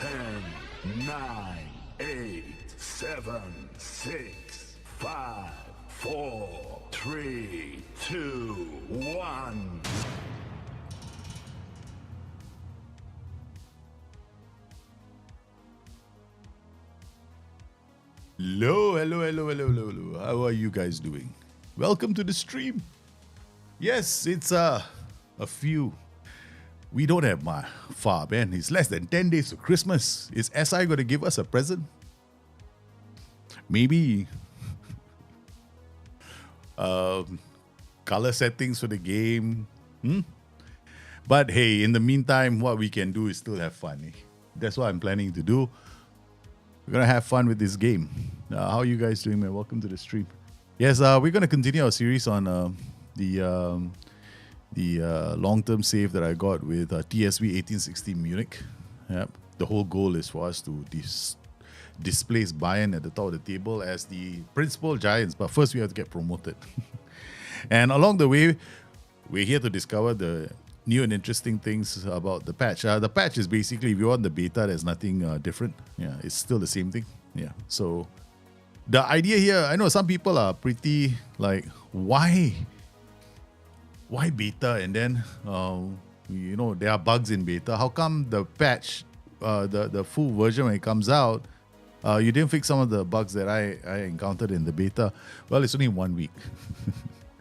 10, 9, 8, 7, 6, 5, 4, 3, 2, 1. Hello. How are you guys doing? Welcome to the stream. Yes, it's a few. We don't have far, man. It's less than 10 days to Christmas. Is SI going to give us a present? Maybe color settings for the game. But hey, in the meantime, what we can do is still have fun. That's what I'm planning to do. We're going to have fun with this game. How are you guys doing, man? Welcome to the stream. Yes, we're going to continue our series on the long-term save that I got with TSV 1860 Munich. Yep. The whole goal is for us to displace Bayern at the top of the table as the principal giants. But first, we have to get promoted. And along the way, we're here to discover the new and interesting things about the patch. The patch is basically, if you want the beta, there's nothing different. Yeah, it's still the same thing. Yeah, so the idea here, I know some people are pretty like, why beta? And then, there are bugs in beta. How come the patch, the full version when it comes out, you didn't fix some of the bugs that I encountered in the beta? Well, it's only 1 week.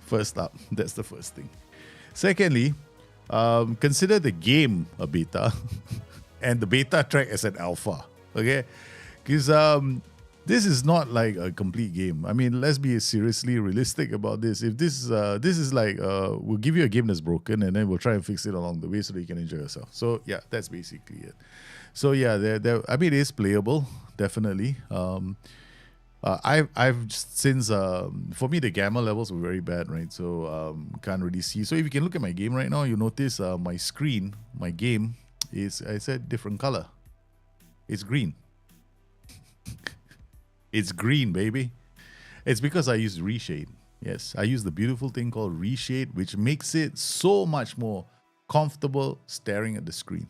First up, that's the first thing. Secondly, consider the game a beta and the beta track as an alpha, okay? Because this is not like a complete game. I mean, let's be seriously realistic about this. If this is like, we'll give you a game that's broken and then we'll try and fix it along the way so that you can enjoy yourself. So yeah, that's basically it. So yeah, I mean, it is playable, definitely. I've since for me the gamma levels were very bad, right? So can't really see. So if you can look at my game right now, you notice my screen, my game is, I said, different color. It's green. It's green, baby. It's because I use reshade. Yes, I use the beautiful thing called reshade, which makes it so much more comfortable staring at the screen.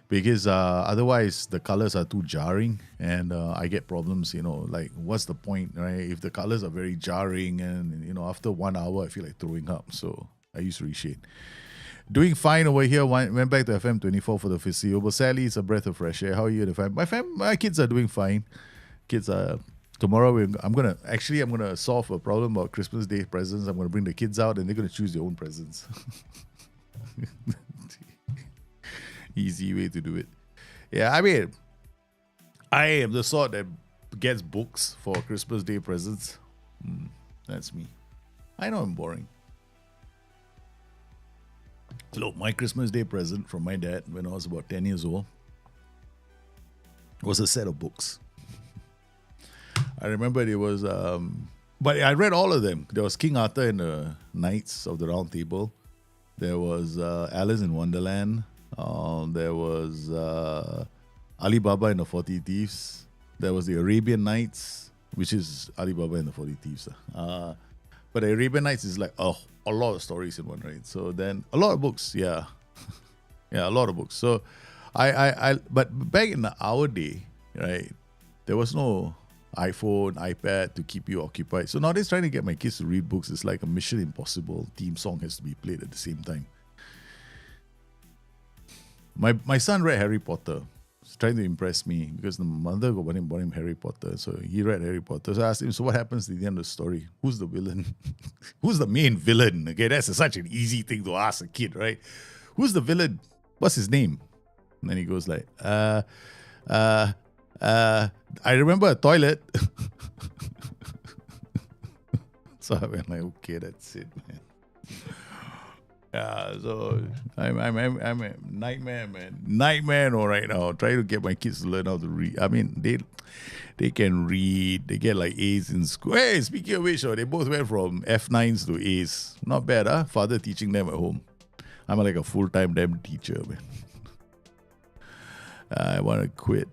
Because otherwise the colors are too jarring and I get problems, like what's the point, right? If the colors are very jarring and, after 1 hour, I feel like throwing up. So I use reshade. Doing fine over here. Went back to FM24 for the foreseeable. Sadly, it's a breath of fresh air. How are you? My kids are doing fine. Kids are... Tomorrow, I'm gonna solve a problem about Christmas Day presents. I'm gonna bring the kids out and they're gonna choose their own presents. Easy way to do it. Yeah, I mean, I am the sort that gets books for Christmas Day presents. That's me. I know I'm boring. Look, my Christmas Day present from my dad when I was about 10 years old was a set of books. I remember it was, but I read all of them. There was King Arthur and the Knights of the Round Table. There was Alice in Wonderland. There was Ali Baba and the 40 Thieves. There was the Arabian Nights, which is Ali Baba and the 40 Thieves. But the Arabian Nights is like a lot of stories in one, right? So then a lot of books, yeah. Yeah, a lot of books. So but back in our day, right, there was no iPhone, iPad to keep you occupied. So nowadays trying to get my kids to read books is like a Mission Impossible theme song has to be played at the same time. My son read Harry Potter. He's trying to impress me because the mother bought him Harry Potter. So he read Harry Potter. So I asked him, so what happens at the end of the story? Who's the villain? Who's the main villain? Okay, that's such an easy thing to ask a kid, right? Who's the villain? What's his name? And then he goes like, I remember a toilet. So I went like, okay, that's it, man. Yeah, so I'm a nightmare, man. Nightmare right now. Trying to get my kids to learn how to read. I mean, they can read. They get like A's in school. Hey, speaking of which, they both went from F9s to A's. Not bad, huh? Father teaching them at home. I'm like a full-time damn teacher, man. I want to quit.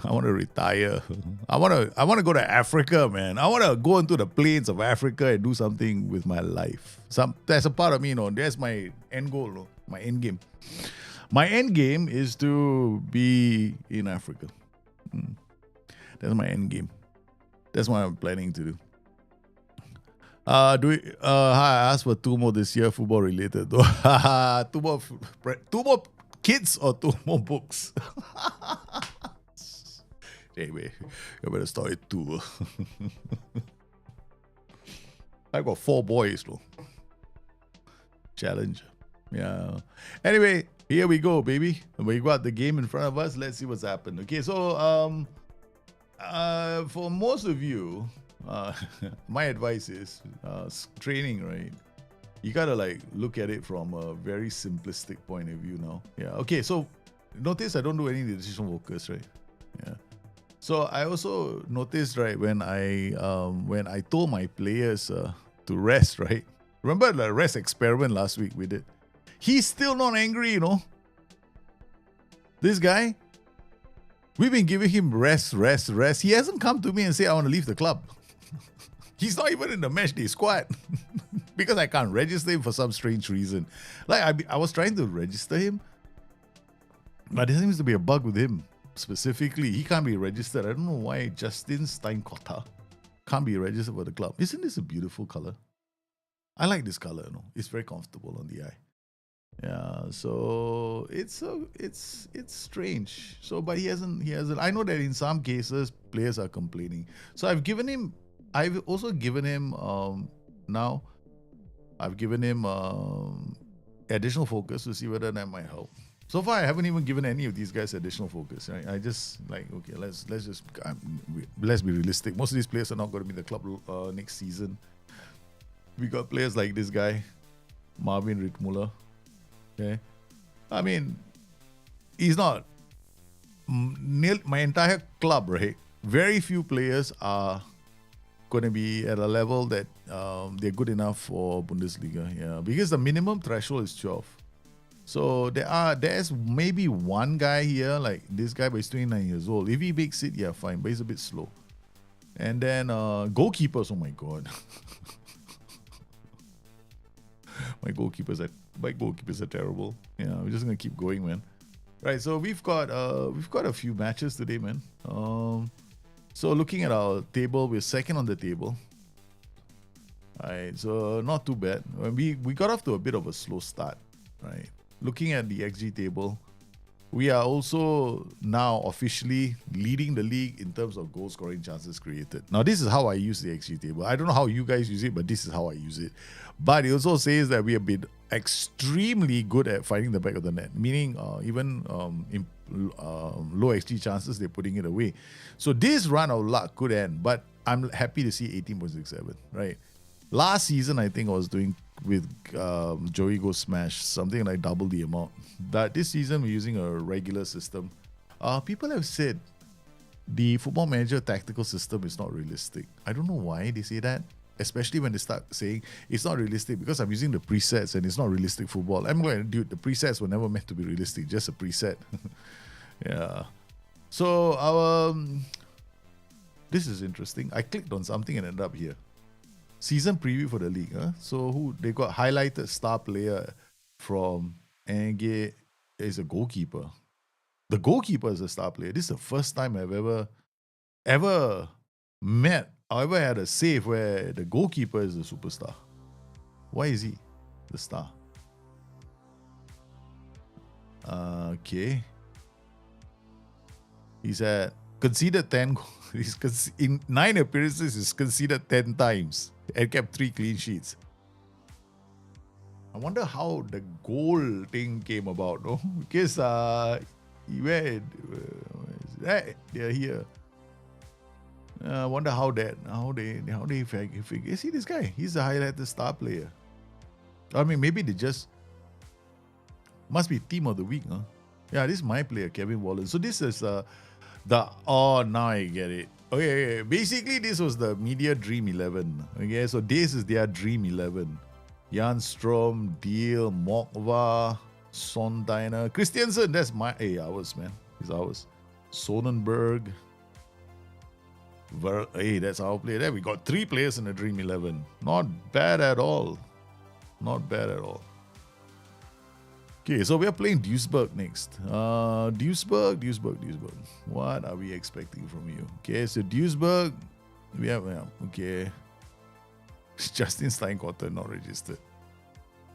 I want to retire. I want to go to Africa, man. I want to go into the plains of Africa and do something with my life. That's a part of me, That's my end goal, my end game. My end game is to be in Africa. That's my end game. That's what I'm planning to do. Hi, I asked for 2 more this year, football related though. 2 more kids or 2 more books. Anyway, you better start at 2. I got 4 boys though. Challenge. Yeah. Anyway, here we go, baby. We got the game in front of us. Let's see what's happened. Okay, so for most of you, my advice is training, right? You gotta like look at it from a very simplistic point of view now. Yeah. Okay. So notice I don't do any decision focus, right? Yeah. So I also noticed, right, when I told my players to rest, right? Remember the rest experiment last week we did? He's still not angry, you know. This guy, we've been giving him rest. He hasn't come to me and said, I want to leave the club. He's not even in the match day squad because I can't register him for some strange reason. Like I was trying to register him, but there seems to be a bug with him specifically. He can't be registered. I don't know why Justin Steinkotter can't be registered for the club. Isn't this a beautiful color? I like this color. You know, it's very comfortable on the eye. Yeah, so it's strange. So, but he hasn't. I know that in some cases players are complaining. So I've also given him now. I've given him additional focus to see whether that might help. So far, I haven't even given any of these guys additional focus. Right? I just like, okay, let's be realistic. Most of these players are not going to be in the club next season. We got players like this guy, Marvin Rittmuller. Okay, I mean, he's not my entire club, right? Very few players are going to be at a level that they're good enough for Bundesliga. Yeah, because the minimum threshold is 12. So there's maybe one guy here, like this guy, but he's 29 years old. If he makes it, yeah, fine, but he's a bit slow. And then goalkeepers, oh my god. My goalkeepers are terrible. Yeah, we're just gonna keep going, man. Right, so we've got a few matches today, man. So looking at our table, we're second on the table. Right, so not too bad. We got off to a bit of a slow start, right? Looking at the XG table, we are also now officially leading the league in terms of goal scoring chances created. Now, this is how I use the XG table. I don't know how you guys use it, but this is how I use it. But it also says that we have been extremely good at finding the back of the net, meaning even in low XG chances, they're putting it away. So this run of luck could end, but I'm happy to see 18.67, right? Last season, I think I was doing with Joey Go Smash, something like double the amount. But this season, we're using a regular system. People have said the Football Manager tactical system is not realistic. I don't know why they say that, especially when they start saying it's not realistic because I'm using the presets and it's not realistic football. I'm going to do the presets were never meant to be realistic, just a preset. Yeah. So this is interesting. I clicked on something and ended up here. Season preview for the league. Huh? So who they got highlighted star player from Enge is a goalkeeper. The goalkeeper is a star player. This is the first time I've ever met or ever had a save where the goalkeeper is a superstar. Why is he the star? Okay. He's conceded 10 goals. In 9 appearances, he's conceded 10 times and kept 3 clean sheets. I wonder how the goal thing came about, no? Because they're here. I wonder how they figure. See this guy? He's a highlighted star player. I mean, maybe they just must be team of the week, huh? Yeah, this is my player, Kevin Wallen. So this is now I get it. Okay, basically this was the media Dream 11. Okay, so this is their Dream 11. Jan Strom, Deal, Mokva, Sondiner, Christiansen, that's ours, man. He's ours. Sonnenberg. That's our player. There we got 3 players in the Dream 11. Not bad at all. Not bad at all. Okay, so we are playing Duisburg next. Duisburg. What are we expecting from you? Okay, so Duisburg, we have, okay. Justin Steinkotter not registered.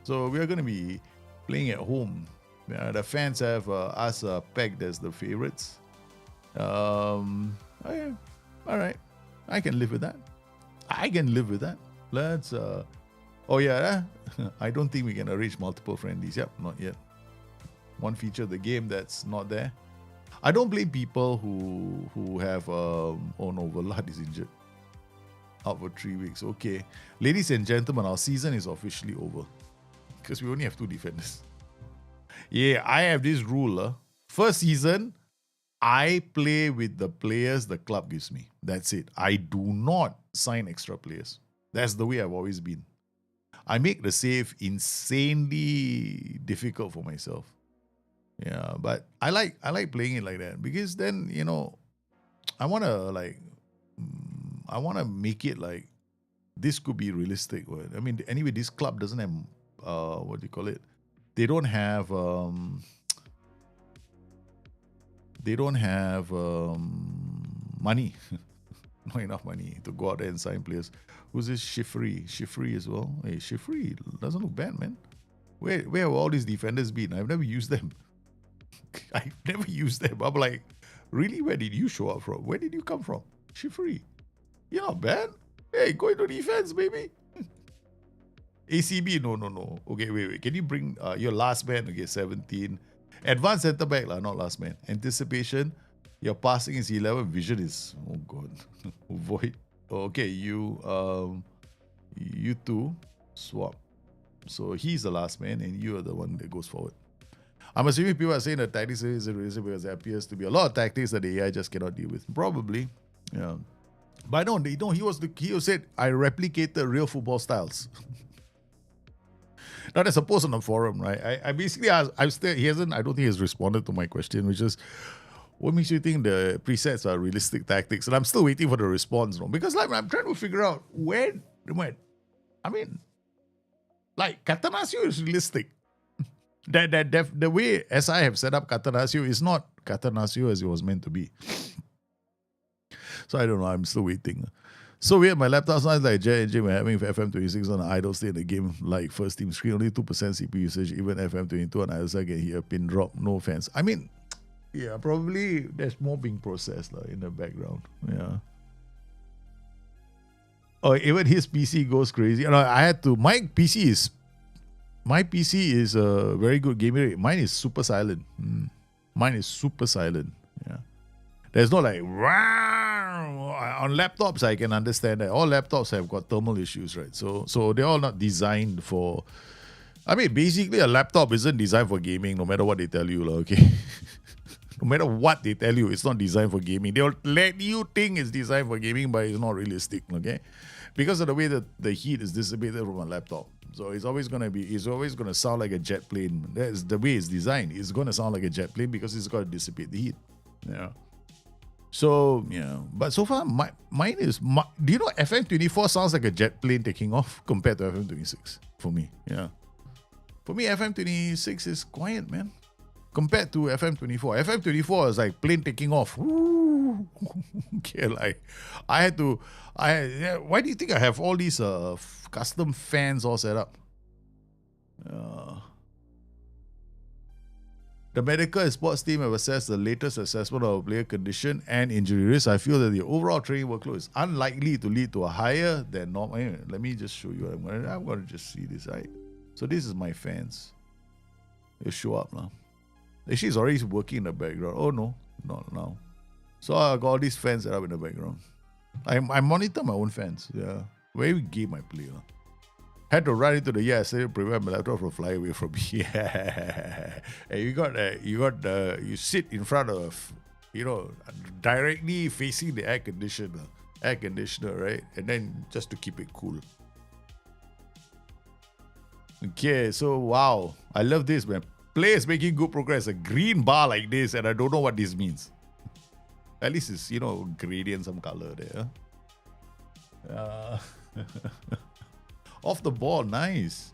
So we are going to be playing at home. The fans have us pegged as the favorites. Okay. All right. I can live with that. Let's. I don't think we can arrange multiple friendlies. Yep, not yet. One feature of the game that's not there. I don't blame people who have. Oh no, Vlad is injured. Out for 3 weeks. Okay. Ladies and gentlemen, our season is officially over. Because we only have 2 defenders. Yeah, I have this rule. First season, I play with the players the club gives me. That's it. I do not sign extra players. That's the way I've always been. I make the save insanely difficult for myself. Yeah, but I like playing it like that. Because then, I want to make it like this could be realistic. I mean, anyway, this club doesn't have, what do you call it? They don't have money. Not enough money to go out there and sign players. Who's this Shifri? Shifri as well. Hey, Shifri doesn't look bad, man. Where have all these defenders been? I've never used them. I'm like, really? Where did you show up from? Where did you come from? Shifri. You're not bad. Hey, go into defense, baby. ACB, no. Okay, wait. Can you bring your last man? Okay, 17. Advanced centre back, not last man. Anticipation, your passing is 11. Vision is, oh God, void. Okay, you two swap. So he's the last man, and you are the one that goes forward. I'm assuming people are saying that tactics is realistic because there appears to be a lot of tactics that the AI just cannot deal with. Probably, yeah. But no, he said I replicated real football styles. Now there's a post on the forum, right? I basically asked, I don't think he's responded to my question, which is, what makes you think the presets are realistic tactics? And I'm still waiting for the response, because I'm trying to figure out when. I mean, Catanaccio is realistic. The way SI have set up Catanaccio is not Catanaccio as it was meant to be. So I don't know. I'm still waiting. So weird. My laptop's not like Jet Engine. We're having FM26 on an idle state in the game, like first team screen, only 2% CPU usage. Even FM22 on either side can hear a pin drop. No offense. I mean, yeah, probably there's more being processed in the background. Yeah. Oh, even his PC goes crazy. I had to. My PC is a very good gaming rate. Mine is super silent. Yeah. There's no on laptops. I can understand that all laptops have got thermal issues, right? So they're all not designed for. I mean, basically, a laptop isn't designed for gaming. No matter what they tell you, okay. No matter what they tell you, it's not designed for gaming. They'll let you think it's designed for gaming, but it's not realistic, okay? Because of the way that the heat is dissipated from a laptop. So it's always going to sound like a jet plane. That's the way it's designed. It's going to sound like a jet plane because it's got to dissipate the heat. Yeah. So, yeah. But so far, mine is... do you know FM24 sounds like a jet plane taking off compared to FM26 for me? Yeah. For me, FM26 is quiet, man. Compared to FM24. FM24 is like plane taking off. Okay, why do you think I have all these custom fans all set up? The medical and sports team have assessed the latest assessment of player condition and injury risk. I feel that the overall training workload is unlikely to lead to a higher than normal. Let me just show you. I'm going to just see this, right? So this is my fans. They show up now. She's already working in the background. Oh no, not now. So I got all these fans set up in the background. I monitor my own fans. Yeah, very game I play. Had to run into the to prevent my laptop from flying away from me. Yeah, and you sit in front of, directly facing the air conditioner, right? And then just to keep it cool. Okay, so wow, I love this, man. Players making good progress. A green bar like this, and I don't know what this means. At least it's, gradient, some color there. Off the ball, nice.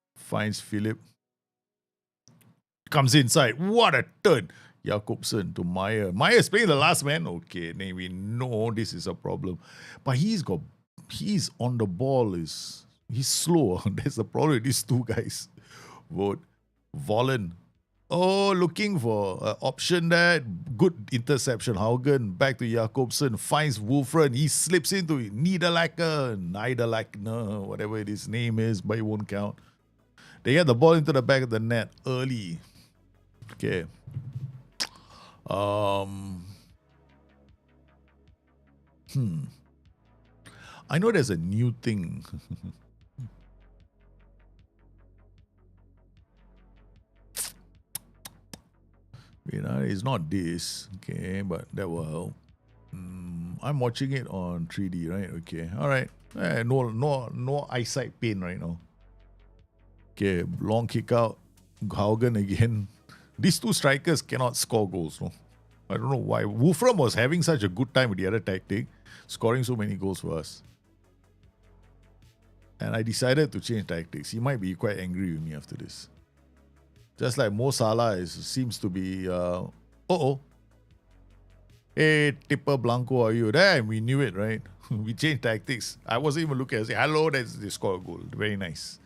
finds Philip. Comes inside. What a turn. Jakobsen to Meyer. Meyer's playing the last man. Okay, then we know this is a problem. But he's on the ball. He's slow. That's the problem with these two guys. Vote. Vollen. Oh, looking for an option there. Good interception. Haugen back to Jakobsen. Finds Wolfren. He slips into it. Niederlacker, whatever his name is, but it won't count. They get the ball into the back of the net early. Okay. I know there's a new thing. It's not this, okay, but that will help. I'm watching it on 3D, right? Okay, all right. No eyesight pain right now. Okay, long kick out. Haugen again. These two strikers cannot score goals, no? I don't know why. Wolfram was having such a good time with the other tactic, scoring so many goals for us. And I decided to change tactics. He might be quite angry with me after this. Just like Mo Salah seems to be, Hey, Tipper Blanco, are you there? We knew it, right? We changed tactics. I wasn't even looking. I said, hello, they score a goal. Very nice.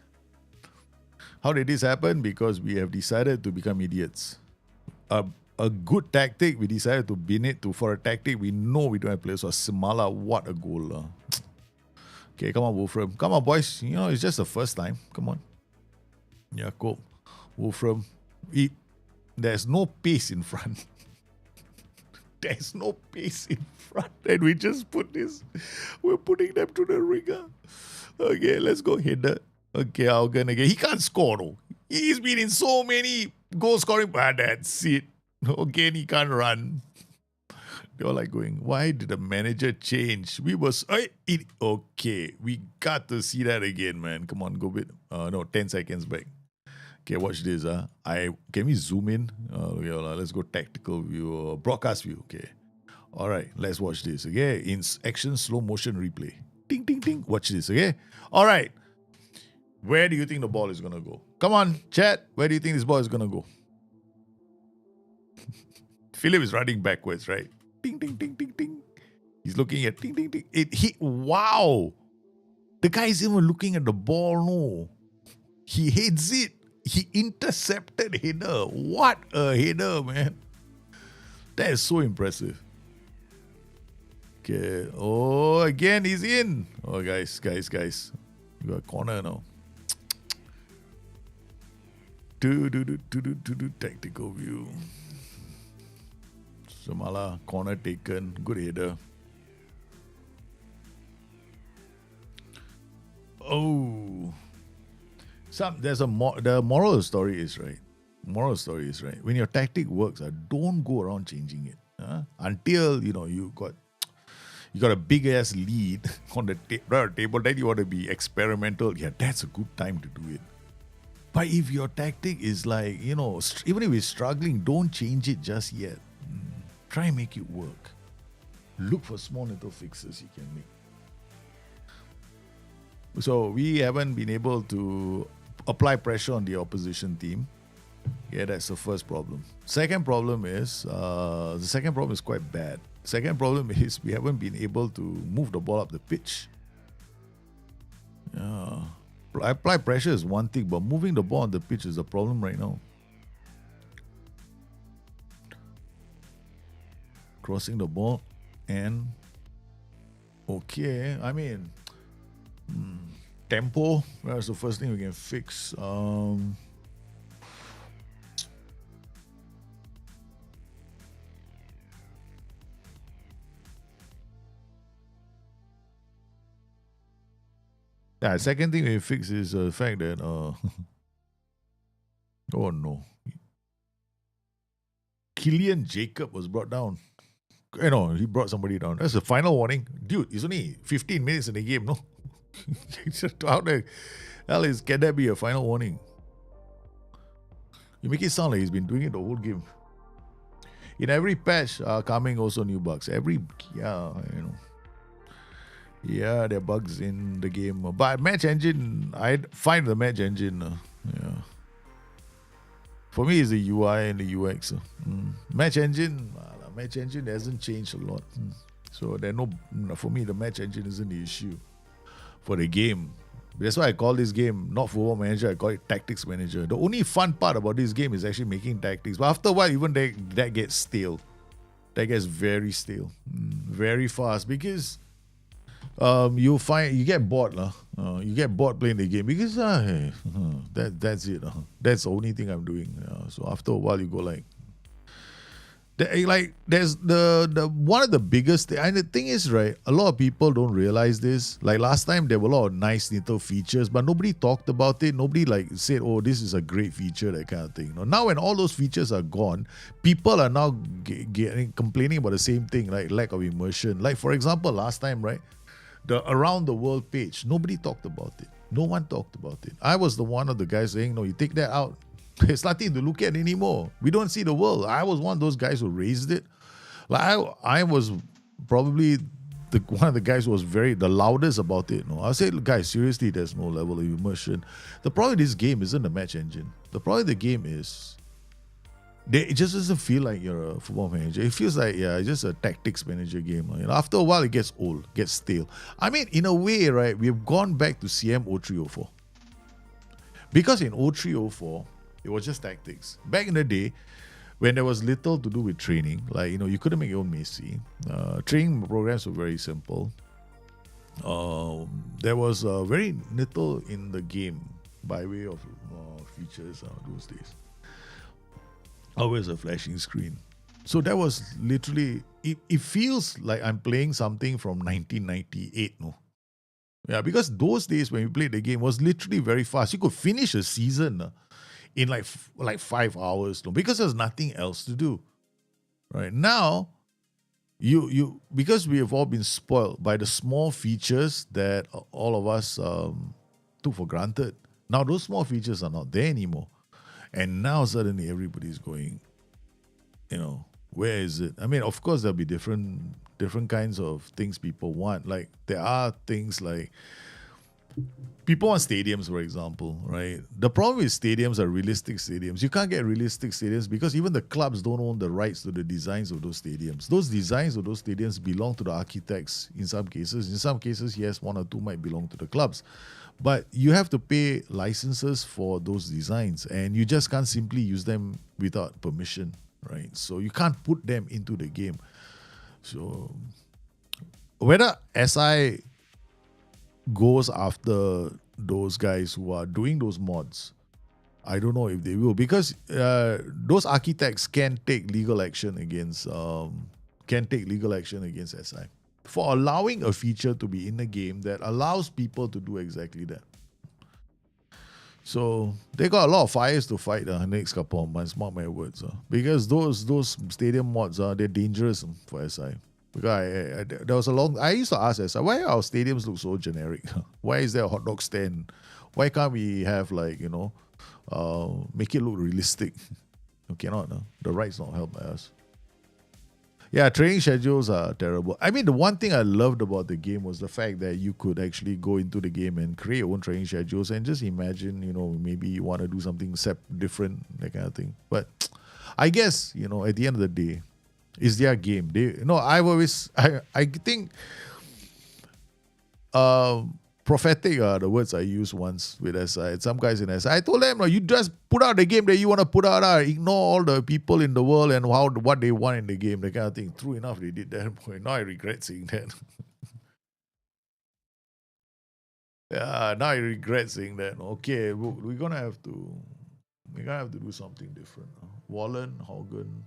How did this happen? Because we have decided to become idiots. A good tactic, we decided to bin it for a tactic we know we don't have players. So Simala, what a goal. Okay, come on, Wolfram. Come on, boys. It's just the first time. Come on. Jakob, Wolfram. There's no pace in front. There's no pace in front. And we just we're putting them to the ringer. Okay, let's go header. Okay, Haugen again. He can't score though. He's been in so many goal scoring, but that's it. Again, he can't run. They were like going, why did the manager change? Okay, we got to see that again, man. Come on, go bit. 10 seconds back. Okay, watch this. Can we zoom in? Let's go tactical view, broadcast view. Okay. All right, let's watch this. Okay, in action, slow motion replay. Ding, ding, ding. Watch this. Okay. All right. Where do you think the ball is going to go? Come on, chat. Where do you think this ball is going to go? Philip is running backwards, right? Ding, ding, ding, ding, ding. He's looking at ding, ding, ding. Wow. The guy is even looking at the ball, no. He hates it. He intercepted header. What a header, man. That is so impressive. Okay. Oh, again, he's in. Oh, guys. You got a corner now. Tactical view. Samala, corner taken. Good header. Oh. The moral of the story is right. When your tactic works, don't go around changing it. Until you got a big ass lead on the table, then you want to be experimental. Yeah, that's a good time to do it. But if your tactic is like, even if it's struggling, don't change it just yet. Try and make it work. Look for small little fixes you can make. So we haven't been able to apply pressure on the opposition team. Yeah, that's the first problem. Second problem is quite bad. Second problem is we haven't been able to move the ball up the pitch. Apply pressure is one thing, but moving the ball on the pitch is a problem right now. Crossing the ball and tempo. That's the first thing we can fix. Second thing we fix is the fact that oh no, Killian Jacob was brought down. He brought somebody down. That's a final warning. Dude, it's only 15 minutes in the game, no? How the hell can that be a final warning? You make it sound like he's been doing it the whole game. In every patch, coming also new bugs. There are bugs in the game. But match engine, I find the match engine Yeah. For me, it's the UI and the UX. Match engine hasn't changed a lot. So for me, the match engine isn't the issue for the game. That's why I call this game not Football Manager, I call it Tactics Manager. The only fun part about this game is actually making tactics. But after a while, even that gets stale. That gets very stale. Very fast because you get bored. You get bored playing the game because that's it. That's the only thing I'm doing. So after a while, you go there's the one of the biggest thing, and the thing is, right, a lot of people don't realize this. Like last time there were a lot of nice little features, but nobody talked about it. Nobody said, oh, this is a great feature, that kind of thing. Now when all those features are gone, people are now complaining about the same thing, like lack of immersion. Like for example, last time, right, the around the world page, nobody talked about it. No one talked about it. I was one of the guys saying, no, you take that out. There's nothing to look at anymore. We don't see the world. I was one of those guys who raised it. I was probably one of the guys who was the loudest about it. I said, guys, seriously, there's no level of immersion. The problem with this game isn't the match engine. The problem with the game is it just doesn't feel like you're a football manager. It feels like, it's just a tactics manager game. After a while, it gets old, gets stale. I mean, in a way, right, we've gone back to CM 0304. Because in 0304, it was just tactics. Back in the day, when there was little to do with training, you couldn't make your own Messi. Training programs were very simple. There was very little in the game by way of features those days. Always a flashing screen. So that was literally, it feels like I'm playing something from 1998, no? Yeah, because those days when we played the game was literally very fast. You could finish a season in like 5 hours, because there's nothing else to do. Right now, you because we have all been spoiled by the small features that all of us took for granted. Now those small features are not there anymore, and now suddenly everybody's going, where is it? I mean, of course there'll be different kinds of things people want. Like there are things like people want stadiums, for example, right? The problem with stadiums are realistic stadiums. You can't get realistic stadiums because even the clubs don't own the rights to the designs of those stadiums. Those designs of those stadiums belong to the architects in some cases. In some cases, yes, one or two might belong to the clubs. But you have to pay licenses for those designs, and you just can't simply use them without permission, right? So you can't put them into the game. So whether SI goes after those guys who are doing those mods, I don't know if they will, because those architects can take legal action against SI for allowing a feature to be in a game that allows people to do exactly that. So they got a lot of fires to fight the next couple of months, mark my words, because those stadium mods they're dangerous for SI. Because I used to ask SI, why our stadiums look so generic? Why is there a hot dog stand? Why can't we have make it look realistic? You cannot, the rights not held by us. Yeah, training schedules are terrible. I mean, the one thing I loved about the game was the fact that you could actually go into the game and create your own training schedules and just imagine, maybe you want to do something different, that kind of thing. But I guess, at the end of the day, it's their game. I think prophetic are the words I used once with SI. Some guys in SI, I told them, you just put out the game that you want to put out. Ignore all the people in the world and what they want in the game, that kind of thing. True enough, they did that. Now I regret saying that. Yeah, now I regret saying that. Okay, we're gonna have to do something different. Wallen, Haugen.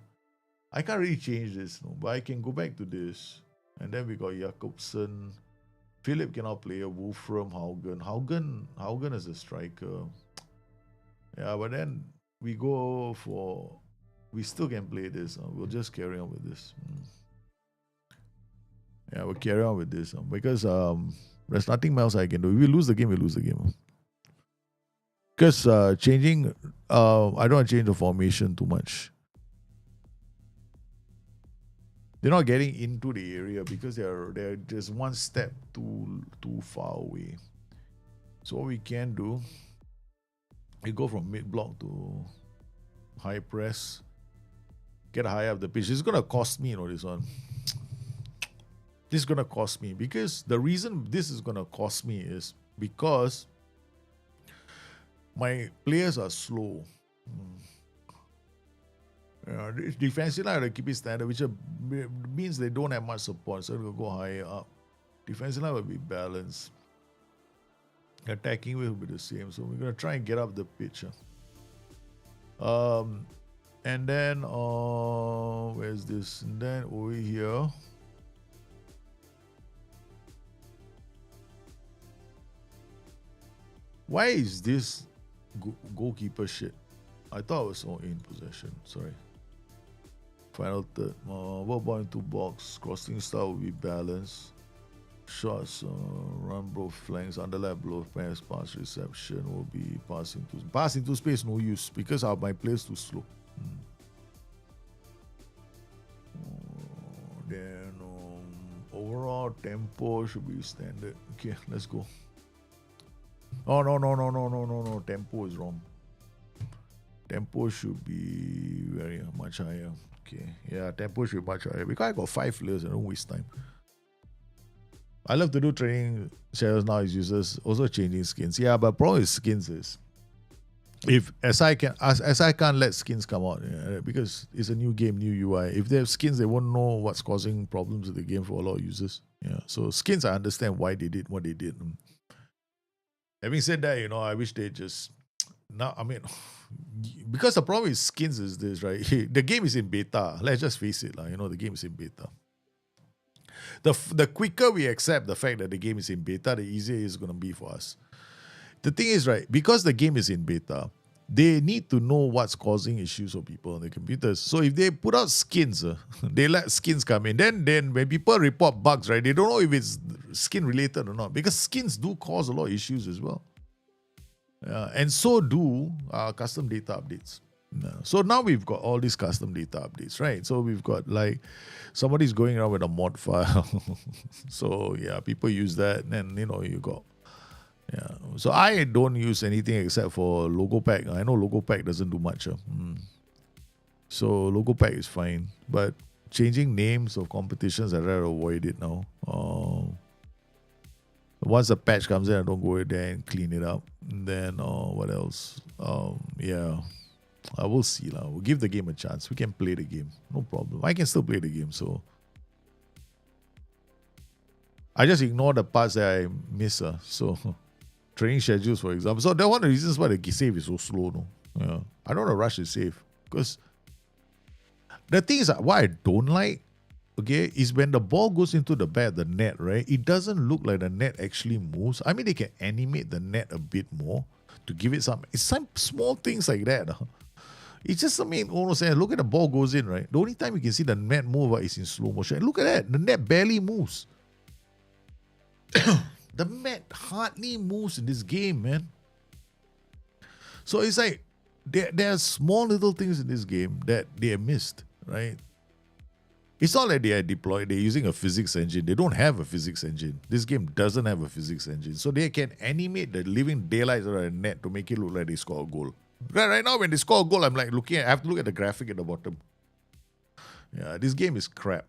I can't really change this, but I can go back to this. And then we got Jakobsen. Philip cannot play a Wolfram, Haugen. Haugen is a striker. Yeah, but then we still can play this. We'll just carry on with this. Yeah, we'll carry on with this. Because there's nothing else I can do. If we lose the game, we lose the game. Because changing, I don't want to change the formation too much. They're not getting into the area because they're just one step too far away. So what we can do You go from mid block to high press, get high up the pitch. It's gonna cost me, this one. This is gonna cost me because the reason this is gonna cost me is because my players are slow. Defensively, I have to keep it standard, which means they don't have much support, so they'll go higher up. Defensively will be balanced. Attacking will be the same, so we're gonna try and get up the pitch. And then where's this? And then over here. Why is this goalkeeper shit? I thought it was all in possession. Sorry. Final third. Work ball into box. Crossing style will be balanced. Shots, run both flanks, underlap both pass, pass reception will be pass into space, no use because my players too slow. Then overall tempo should be standard. Okay, let's go. Oh no. Tempo is wrong. Tempo should be very much higher. Okay, yeah, tempo should be much higher because I got 5 players. I don't waste time. I love to do training shadows now as users, also changing skins. Yeah, but problem with skins is if as I can't let skins come out because it's a new game, new UI. If they have skins, they won't know what's causing problems with the game for a lot of users. Yeah, so skins, I understand why they did what they did. Having said that, I wish they just now. I mean, because the problem with skins is this, right? The game is in beta. Let's just face it, the game is in beta. The quicker we accept the fact that the game is in beta, the easier it's going to be for us. The thing is, right, because the game is in beta, they need to know what's causing issues for people on the computers. So if they put out skins, they let skins come in. Then when people report bugs, right, they don't know if it's skin related or not because skins do cause a lot of issues as well. And so do custom data updates. So now we've got all these custom data updates, right? So we've got somebody's going around with a mod file. So yeah, people use that, and you got So I don't use anything except for logo pack. I know logo pack doesn't do much. So logo pack is fine, but changing names of competitions, I'd rather avoid it now. Once the patch comes in, I don't go there and clean it up. And then what else? I will see. We'll give the game a chance. We can play the game. No problem. I can still play the game. So I just ignore the parts that I miss. So training schedules, for example. So that's one of the reasons why the save is so slow. No? Yeah. I don't want to rush the save. Because the thing is, what I don't like, okay, is when the ball goes into the back of the net, right? It doesn't look like the net actually moves. I mean, they can animate the net a bit more to give it some small things like that. It's just almost look at the ball goes in, right? The only time you can see the net move is in slow motion. And look at that, the net barely moves. The net hardly moves in this game, man. So it's like there are small little things in this game that they have missed, right? It's not like they are deployed, they're using a physics engine. They don't have a physics engine. This game doesn't have a physics engine. So they can animate the living daylights out of the net to make it look like they score a goal. Right now, when they score a goal, I'm like I have to look at the graphic at the bottom. Yeah, this game is crap.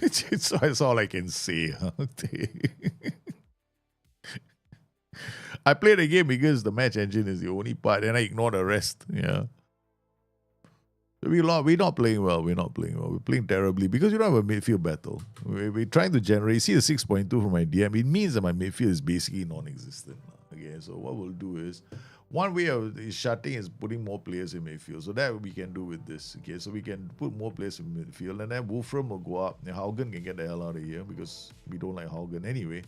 That's all I can say. I play the game because the match engine is the only part, and I ignore the rest. Yeah. We're not playing well. We're playing terribly because we don't have a midfield battle. We're trying to generate. See the 6.2 from my DM. It means that my midfield is basically non-existent. Okay, so what we'll do is, one way of shutting is putting more players in midfield. So that we can do with this. Okay, so we can put more players in midfield, and then Wolfram will go up. And Haugen can get the hell out of here because we don't like Haugen anyway.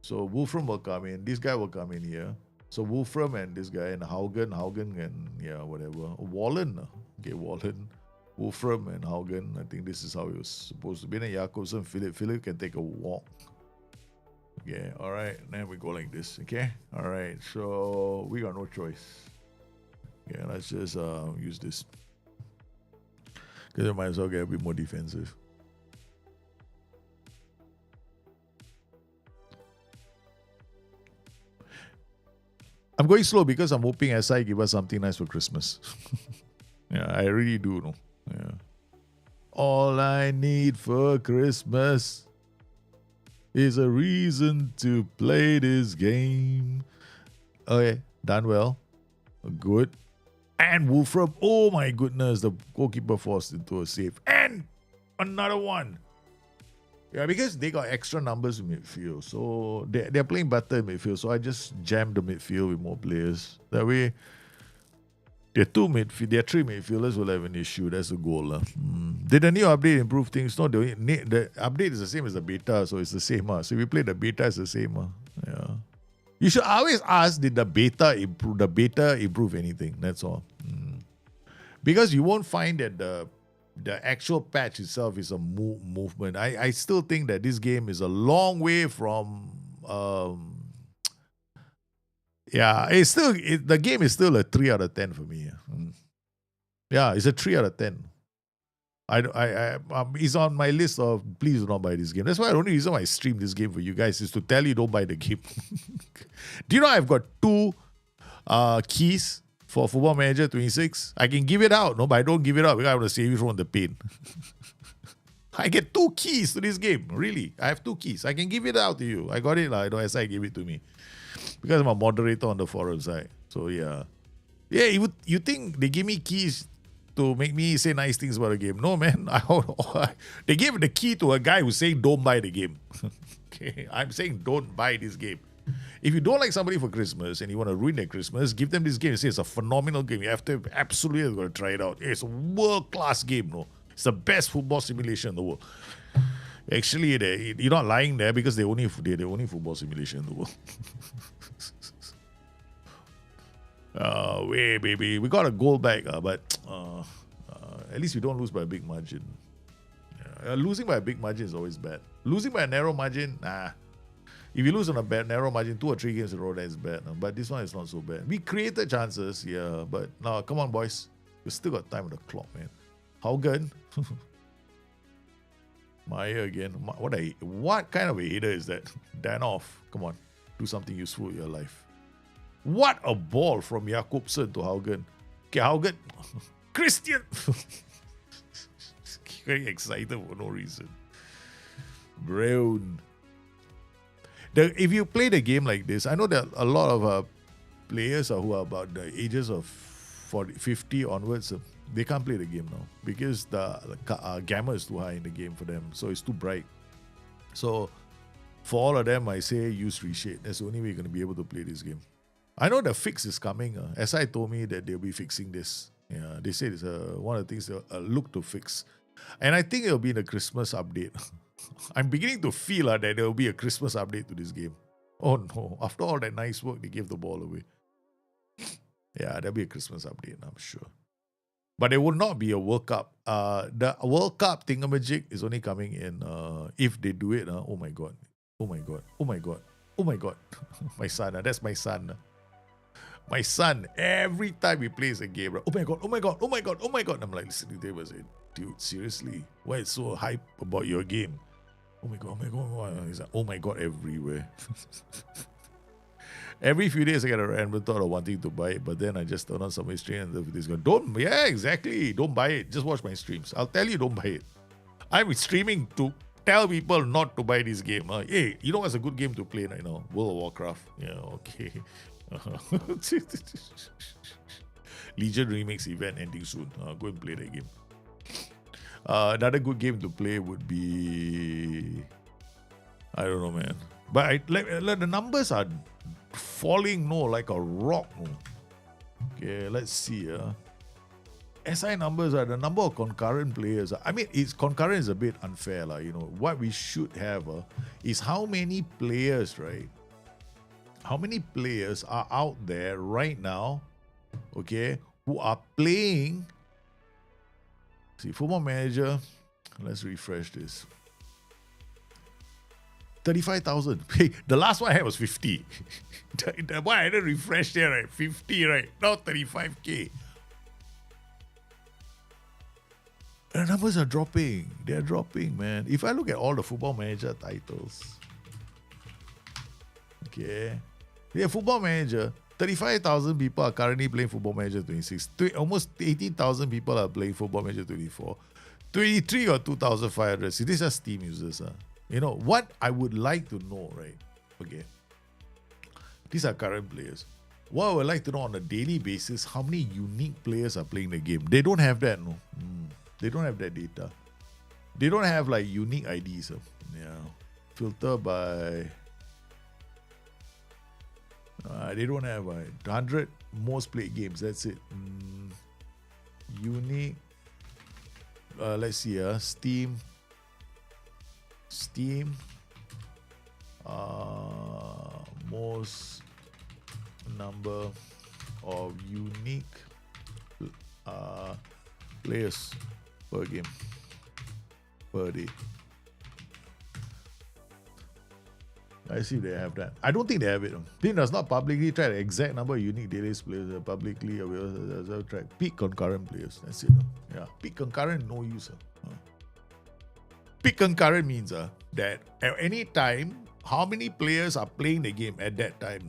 So Wolfram will come in. This guy will come in here. So Wolfram and this guy and Haugen and whatever. Wallen. Okay, Wallen, Wolfram and Haugen. I think this is how it was supposed to be. Then Jakobsen, Philip can take a walk. Okay, all right. Then we go like this. Okay, all right. So we got no choice. Okay, let's just use this because we might as well get a bit more defensive. I'm going slow because I'm hoping SI give us something nice for Christmas. Yeah, I really do know. Yeah. All I need for Christmas is a reason to play this game. Okay, done well. Good. And Wolfram, oh my goodness, the goalkeeper forced into a save. And another one. Yeah, because they got extra numbers in midfield. So they're playing better in midfield. So I just jammed the midfield with more players. That way, their three midfielders will have an issue. That's the goal. Did the new update improve things? No, the update is the same as the beta, so it's the same. So if we play the beta, it's the same. Yeah. You should always ask, did the beta improve anything? That's all. Because you won't find that the actual patch itself is a movement. I still think that this game is a long way from the game is still a 3 out of 10 for me. Yeah, it's a 3 out of 10. It's on my list of please do not buy this game. That's why the only reason why I stream this game for you guys is to tell you don't buy the game. Do you know I've got 2 keys for Football Manager 26? I can give it out, but I don't give it out because I want to save you from the pain. I get 2 keys to this game. Really, I have 2 keys. I can give it out to you. I got it. SI gave it to me because I'm a moderator on the forum side. So yeah. You think they give me keys to make me say nice things about the game? No, man. They gave the key to a guy who's saying don't buy the game. Okay, I'm saying don't buy this game. If you don't like somebody for Christmas and you want to ruin their Christmas, give them this game. Say it's a phenomenal game. You have to absolutely got to try it out. It's a world-class game, no? It's the best football simulation in the world. Actually, you're not lying there because they're the only football simulation in the world. Way, baby. We got a goal back, but at least we don't lose by a big margin. Losing by a big margin is always bad. Losing by a narrow margin, nah. If you lose on a narrow margin, 2 or 3 games in a row, that's bad. But this one is not so bad. We created chances, yeah, but now, come on, boys. We still got time on the clock, man. Haugen. Maya again. What kind of a hater is that? Danov, come on. Do something useful in your life. What a ball from Jakobsen to Haugen. Okay, Haugen. Christian. Very excited for no reason. Brown. If you play the game like this, I know that a lot of players who are about the ages of 50 onwards, they can't play the game now because the gamma is too high in the game for them, so it's too bright. So for all of them, I say use reshade. That's the only way you're going to be able to play this game. I know the fix is coming. SI told me that they'll be fixing this. Yeah, they said it's one of the things they'll look to fix. And I think it'll be in the Christmas update. I'm beginning to feel that there will be a Christmas update to this game. Oh no, after all that nice work, they gave the ball away. Yeah, there'll be a Christmas update, I'm sure. But there will not be a World Cup. The World Cup thingamajig is only coming in, if they do it, oh my God. Oh my God. Oh my God. Oh my God. My son, that's my son. My son, every time he plays a game, oh my God, oh my God, oh my God, oh my God. I'm like listening to him and saying, dude, seriously? Why is so hype about your game? Oh my God, oh my God, oh my God. He's like, oh my God, everywhere. Every few days I get a random thought of wanting to buy it, but then I just turn on somebody's stream and this going, yeah, exactly. Don't buy it. Just watch my streams. I'll tell you, don't buy it. I'm streaming to tell people not to buy this game. Hey, you know what's a good game to play right now? World of Warcraft. Yeah, okay. Legion Remix event ending soon. Go and play that game. Another good game to play would be, I don't know, man. But the numbers are falling, like a rock. Okay, let's see. SI numbers are the number of concurrent players. I mean, concurrent is a bit unfair, What we should have is how many players, right? How many players are out there right now, okay, who are playing? See, Football Manager, let's refresh this. 35,000. Hey, the last one I had was 50. The one I had to refresh there, right? 50, right? Now 35K. The numbers are dropping. They're dropping, man. If I look at all the Football Manager titles, okay, yeah, Football Manager, 35,000 people are currently playing Football Manager 26. Almost 18,000 people are playing Football Manager 24. 23 or 2,500. See, these are Steam users. You know, what I would like to know, right? Okay. These are current players. What I would like to know on a daily basis, how many unique players are playing the game. They don't have that, no. They don't have that data. They don't have like unique IDs. Yeah. Filter by... they don't have 100 most played games. That's it. Unique. Let's see. Steam. Most number of unique players per game per day. I see they have that. I don't think they have it. Steam does not publicly track the exact number of unique daily players publicly available. Track peak concurrent players. That's it. Yeah, peak concurrent no use. Peak concurrent means that at any time, how many players are playing the game at that time?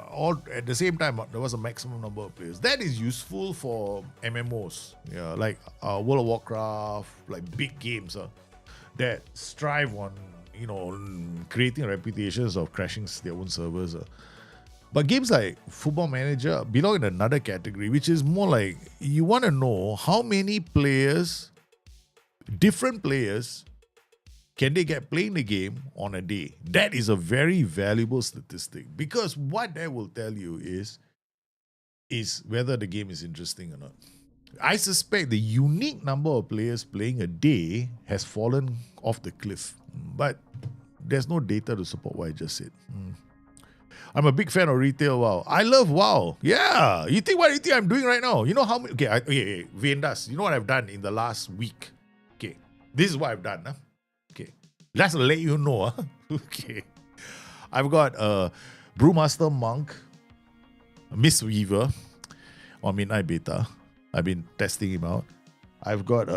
All at the same time, there was a maximum number of players. That is useful for MMOs. Yeah, like World of Warcraft, like big games that strive on creating reputations of crashing their own servers. But games like Football Manager belong in another category, which is more like you want to know how many players, different players, can they get playing the game on a day. That is a very valuable statistic, because what that will tell you is whether the game is interesting or not. I suspect the unique number of players playing a day has fallen off the cliff, but there's no data to support what I just said. I'm a big fan of retail WoW. I love WoW. Yeah. What do you think I'm doing right now? You know how many... Okay, Vendas. You know what I've done in the last week? Okay. This is what I've done. Okay. Just to let you know. Okay. I've got Brewmaster Monk, Mistweaver on Midnight Beta. I've been testing him out. I've got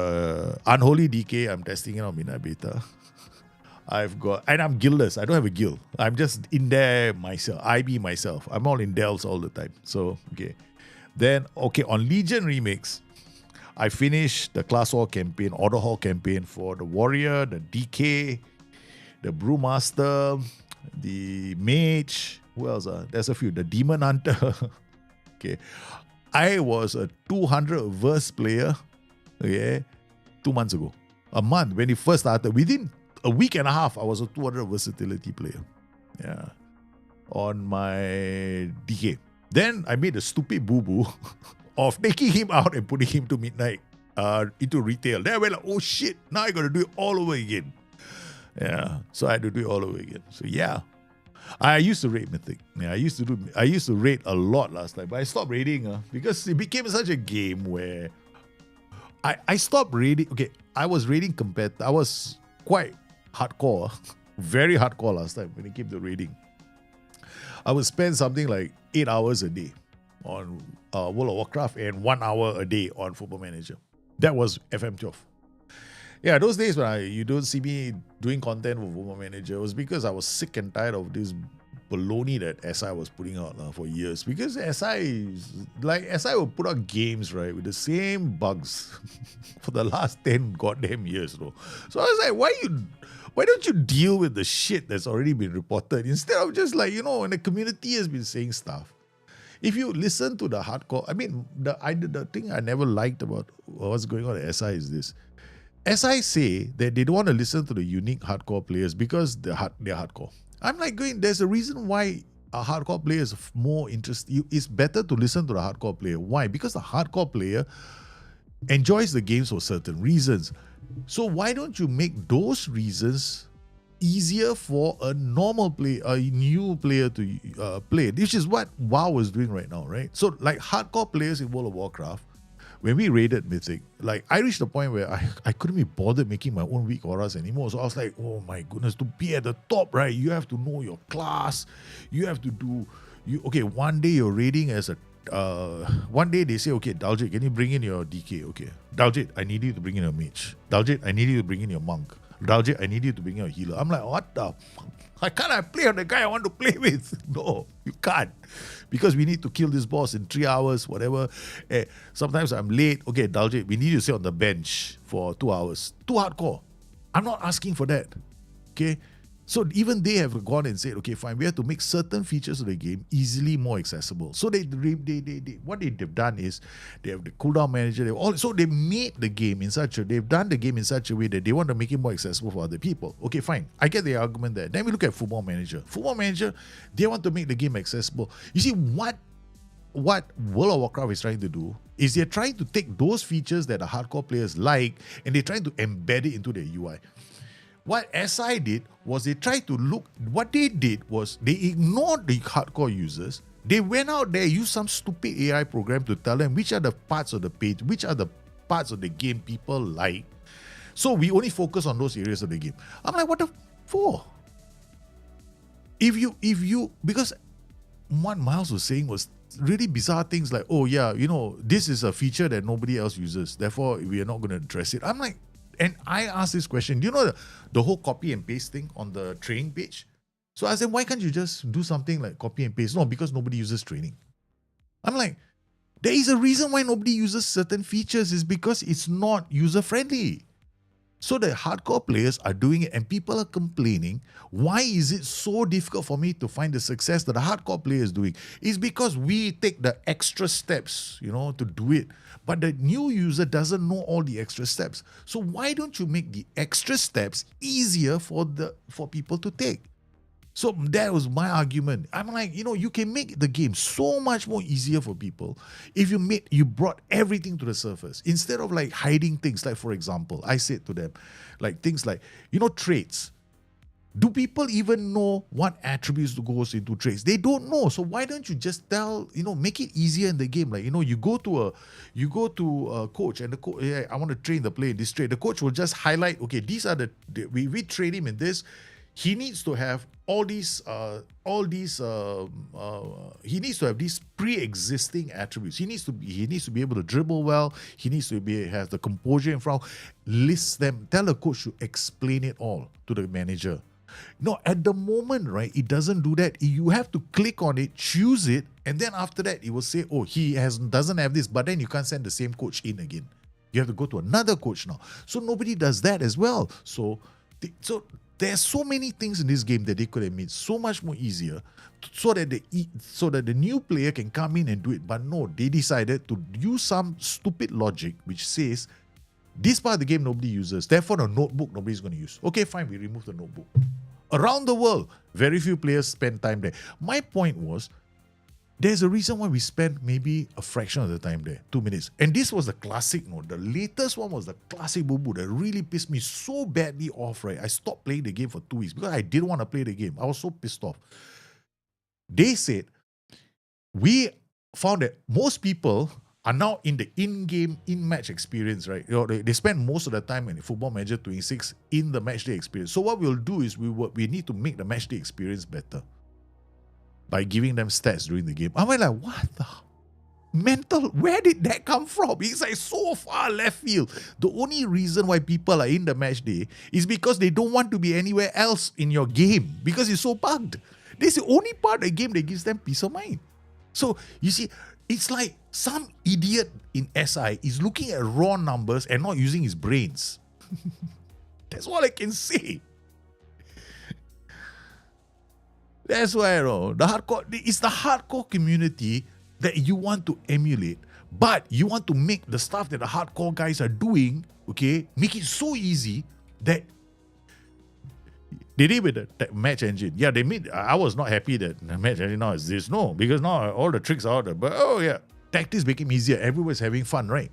Unholy DK. I'm testing it on Midnight Beta. And I'm guildless. I don't have a guild. I'm just in there myself. I be myself. I'm all in Dells all the time. So, okay. Then, on Legion Remix, I finished the Class War campaign, Order Hall campaign for the Warrior, the DK, the Brewmaster, the Mage. Who else? There's a few. The Demon Hunter. Okay. I was a 200 verse player, 2 months ago. A month when it first started. Within a week and a half, I was a 200 versatility player. Yeah. On my DK. Then I made a stupid boo-boo of taking him out and putting him to midnight into retail. Then I went like, oh shit, now I got to do it all over again. Yeah. So I had to do it all over again. So yeah. I used to raid Mythic. Yeah, I used to raid a lot last time, but I stopped raiding because it became such a game where I stopped raiding. Okay, I was raiding I was quite hardcore, very hardcore last time when it came to raiding. I would spend something like 8 hours a day on World of Warcraft and 1 hour a day on Football Manager. That was FM12. Yeah, those days when you don't see me doing content with Football Manager, it was because I was sick and tired of this baloney that SI was putting out for years. Because SI will put out games, right, with the same bugs for the last 10 goddamn years, though. So I was like, why don't you deal with the shit that's already been reported instead of just like, and the community has been saying stuff. If you listen to the hardcore, the thing I never liked about what's going on at SI is this. SI say that they don't want to listen to the unique hardcore players because they're hardcore. I'm like there's a reason why a hardcore player is more interesting. It's better to listen to the hardcore player. Why? Because the hardcore player enjoys the games for certain reasons. So why don't you make those reasons easier for a normal player, a new player to play? Which is what WoW is doing right now, right? So like hardcore players in World of Warcraft, when we raided Mythic, like I reached the point where I couldn't be bothered making my own weak auras anymore. So I was like, oh my goodness, to be at the top, right? You have to know your class. You have to do one day you're raiding as a one day they say, okay, Daljit, can you bring in your DK? Okay. Daljit, I need you to bring in your mage. Daljit, I need you to bring in your monk. Daljit, I need you to bring your healer. I'm like, what the fuck? I can't play on the guy I want to play with. No, you can't. Because we need to kill this boss in 3 hours, whatever. Sometimes I'm late. Okay, Daljit, we need you to sit on the bench for 2 hours. Too hardcore. I'm not asking for that. Okay? So even they have gone and said, okay, fine, we have to make certain features of the game easily more accessible. So they what they've done is they have the cooldown manager. So they made the game they've done the game in such a way that they want to make it more accessible for other people. Okay, fine, I get the argument there. Then we look at Football Manager. Football Manager, they want to make the game accessible. You see, what World of Warcraft is trying to do is they're trying to take those features that the hardcore players like and they're trying to embed it into their UI. What SI did was they tried to what they did was they ignored the hardcore users. They went out there, used some stupid AI program to tell them which are the parts of the page, which are the parts of the game people like. So we only focus on those areas of the game. I'm like, what the for? Because what Miles was saying was really bizarre things like, oh yeah, this is a feature that nobody else uses, therefore we are not going to address it. I'm like, and I asked this question, do you know the whole copy and paste thing on the training page? So I said, why can't you just do something like copy and paste? No, because nobody uses training. I'm like, there is a reason why nobody uses certain features is because it's not user-friendly. So the hardcore players are doing it and people are complaining. Why is it so difficult for me to find the success that the hardcore player is doing? It's because we take the extra steps, to do it. But the new user doesn't know all the extra steps. So why don't you make the extra steps easier for people to take? So that was my argument. I'm like, you can make the game so much more easier for people if you brought everything to the surface. Instead of like hiding things, like for example, I said to them, like things like, traits. Do people even know what attributes goes into traits? They don't know. So why don't you just tell, make it easier in the game? Like, you go to a coach and the coach, I want to train the player in this trait. The coach will just highlight, okay, these are we train him in this. He needs to have he needs to have these pre-existing attributes. He needs to be able to dribble well. He needs to have the composure in front. List them. Tell the coach to explain it all to the manager. No, at the moment, right, it doesn't do that. You have to click on it, choose it, and then after that, it will say, oh, he doesn't have this, but then you can't send the same coach in again. You have to go to another coach now. So nobody does that as well. So there's so many things in this game that they could have made so much more easier so that the new player can come in and do it. But no, they decided to use some stupid logic which says this part of the game nobody uses. Therefore, the notebook nobody's going to use. Okay, fine, we remove the notebook. Around the world, very few players spend time there. My point was, there's a reason why we spent maybe a fraction of the time there, 2 minutes. And this was the classic note. The latest one was the classic boo-boo that really pissed me so badly off, right? I stopped playing the game for 2 weeks because I didn't want to play the game. I was so pissed off. They said, we found that most people are now in the in-game, in-match experience, right? They spend most of the time in Football Manager 26 in the matchday experience. So what we'll do is we need to make the matchday experience better by giving them stats during the game. I'm like, what the mental? Where did that come from? It's like so far left field. The only reason why people are in the match day is because they don't want to be anywhere else in your game because it's so bugged. This is the only part of the game that gives them peace of mind. So you see, it's like some idiot in SI is looking at raw numbers and not using his brains. That's all I can say. That's why it's the hardcore community that you want to emulate, but you want to make the stuff that the hardcore guys are doing, okay, make it so easy that they did with the match engine. Yeah, I was not happy that the match engine now is this. No, because now all the tricks are out there. But tactics became easier. Everyone's having fun, right?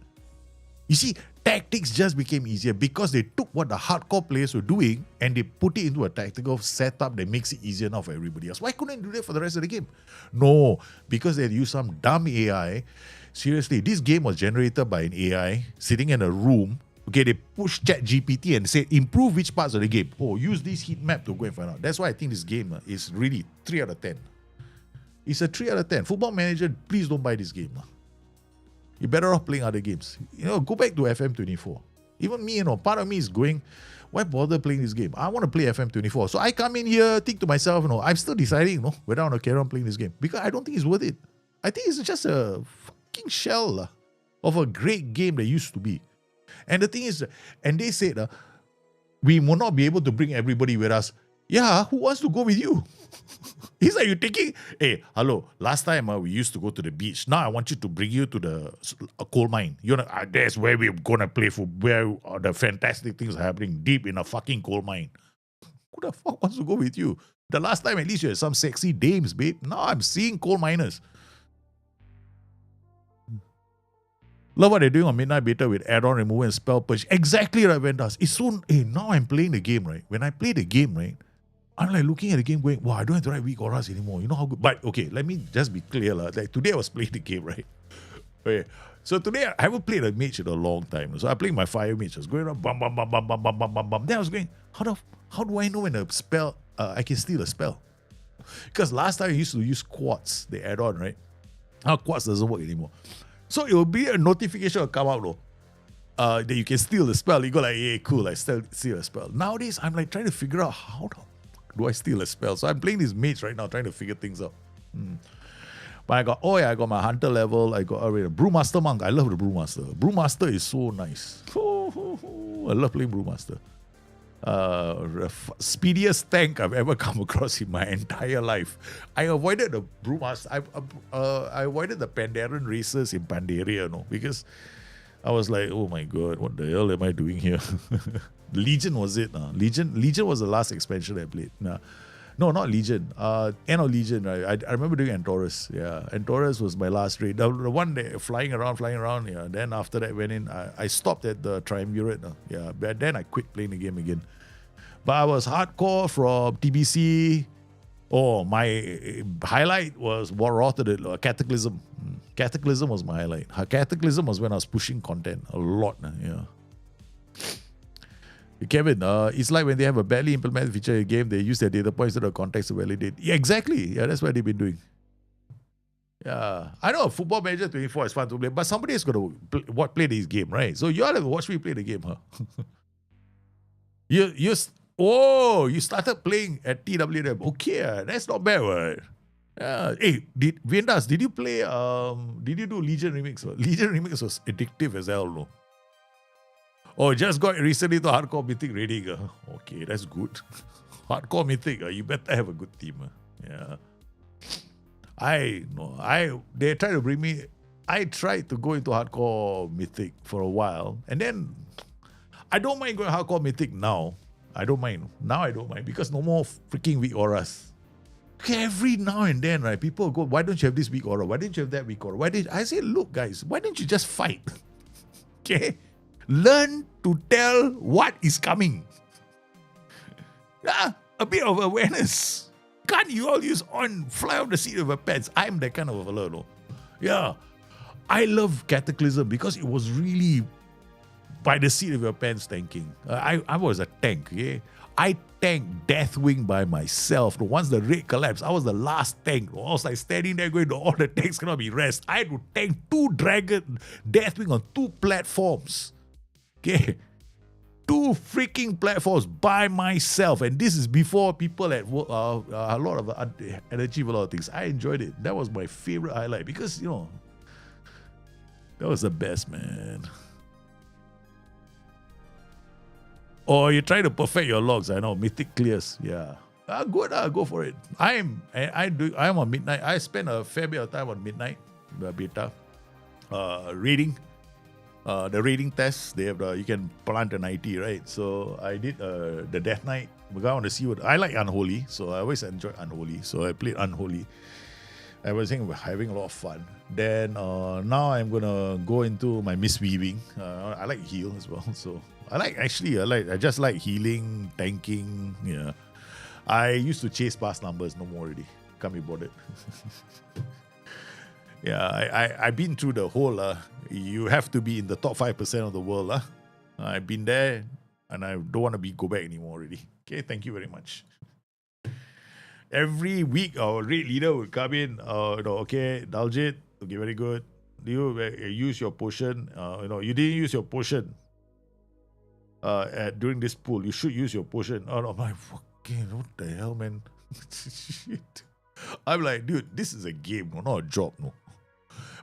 You see, tactics just became easier because they took what the hardcore players were doing and they put it into a tactical setup that makes it easier now for everybody else. Why couldn't they do that for the rest of the game? No, because they used some dumb AI. Seriously, this game was generated by an AI sitting in a room. Okay, they pushed ChatGPT and said, improve which parts of the game. Oh, use this heat map to go and find out. That's why I think this game is really 3 out of 10. It's a 3 out of 10. Football Manager, please don't buy this game. You're better off playing other games. Go back to FM24. Even me, part of me is going, why bother playing this game? I want to play FM24. So I come in here, think to myself, I'm still deciding, whether I want to carry on playing this game. Because I don't think it's worth it. I think it's just a fucking shell of a great game that used to be. And the thing is, and they said, we will not be able to bring everybody with us. Yeah, who wants to go with you? It's like you're taking, hey, hello, last time we used to go to the beach. Now I want you to bring you to a coal mine. That's where we're going to play for, where the fantastic things are happening, deep in a fucking coal mine. Who the fuck wants to go with you? The last time at least you had some sexy dames, babe. Now I'm seeing coal miners. Love what they're doing on Midnight Beta with add-on removal and spell purge. Exactly like when does. It's so, now I'm playing the game, right? When I play the game, right? I'm like looking at the game going, wow, I don't have to write weak auras anymore. You know how good. But okay, let me just be clear. Like today I was playing the game, right? Okay. So today I haven't played a mage in a long time. So I played my fire mage. I was going around, bam, bam, bam, bam, bam, bam, bam, bam, bam. Then I was going, how do I know when a spell, I can steal a spell? Because last time I used to use quartz, the add-on, right? Now quartz doesn't work anymore. So it will be a notification will come out though. That you can steal the spell. You go like, yeah, cool, I steal a spell. Nowadays, I'm like trying to figure out how do I steal a spell. So I'm playing this mage right now, trying to figure things out. But I got my hunter level. I got a Brewmaster Monk. I love the Brewmaster. Brewmaster is so nice. I love playing Brewmaster. Speediest tank I've ever come across in my entire life. I avoided the Brewmaster. I avoided the Pandaren races in Pandaria, because I was like, oh my god, what the hell am I doing here? Legion was it? Legion was the last expansion I played. No, not Legion. End of Legion, right? I remember doing Antorus. Yeah, Antorus was my last raid. The one day flying around. Yeah. Then after that went in. I stopped at the Triumvirate. Yeah, but then I quit playing the game again. But I was hardcore from TBC. Oh, my highlight was War Rotterdam, Cataclysm. Cataclysm was my highlight. Cataclysm was when I was pushing content a lot. Yeah. Kevin, it's like when they have a badly implemented feature in a game, they use their data points to the context to validate. Yeah, exactly. Yeah, that's what they've been doing. Yeah. I know Football Manager 24 is fun to play, but somebody is going to play this game, right? So you all have to watch me play the game, huh? You started playing at TWM. Okay, that's not bad, right? Hey, Viendas, did you play, did you do Legion Remix? Legion Remix was addictive as hell, no? Oh, just got recently to Hardcore Mythic raiding. Okay, that's good. Hardcore Mythic, you better have a good team. Yeah. They tried to bring me, I tried to go into Hardcore Mythic for a while. And then, I don't mind going Hardcore Mythic now. I don't mind. Now I don't mind because no more freaking weak auras. Okay, every now and then, right, people go, why don't you have this weak aura? Why didn't you have that weak aura? I say, look, guys, why don't you just fight? Okay? Learn to tell what is coming. A bit of awareness. Can't you all use fly off the seat of your pants? I'm that kind of a fellow, no? Yeah. I love Cataclysm because it was really by the seat of your pants tanking. I was a tank, yeah? I tanked Deathwing by myself. Once the raid collapsed, I was the last tank. I was like standing there going, all the tanks cannot be rest. I had to tank 2 Dragon Deathwing on 2 platforms. Okay, 2 freaking platforms by myself, and this is before people had a lot of had achieved a lot of things. I enjoyed it. That was my favorite highlight because that was the best, man. Or you try to perfect your logs. I know Mythic clears. Yeah, good. Go for it. I'm on Midnight. I spend a fair bit of time on Midnight beta, reading. The raiding tests, they have you can plant an IT, right? So I did the Death Knight. Because I want to see what I like Unholy, so I always enjoy Unholy. So I played Unholy. I was having a lot of fun. Then now I'm gonna go into my Mistweaving. I like heal as well. So I just like healing, tanking. Yeah, I used to chase past numbers. No more already. Can't be bothered. Yeah, I've been through the whole, you have to be in the top 5% of the world. I've been there and I don't want to go back anymore already. Okay, thank you very much. Every week, our raid leader will come in, okay, Daljit, okay, very good. Do you use your potion? You didn't use your potion. during this pool. You should use your potion. Oh, I'm like, fucking, what the hell, man? Shit. I'm like, dude, this is a game, no, not a job, no.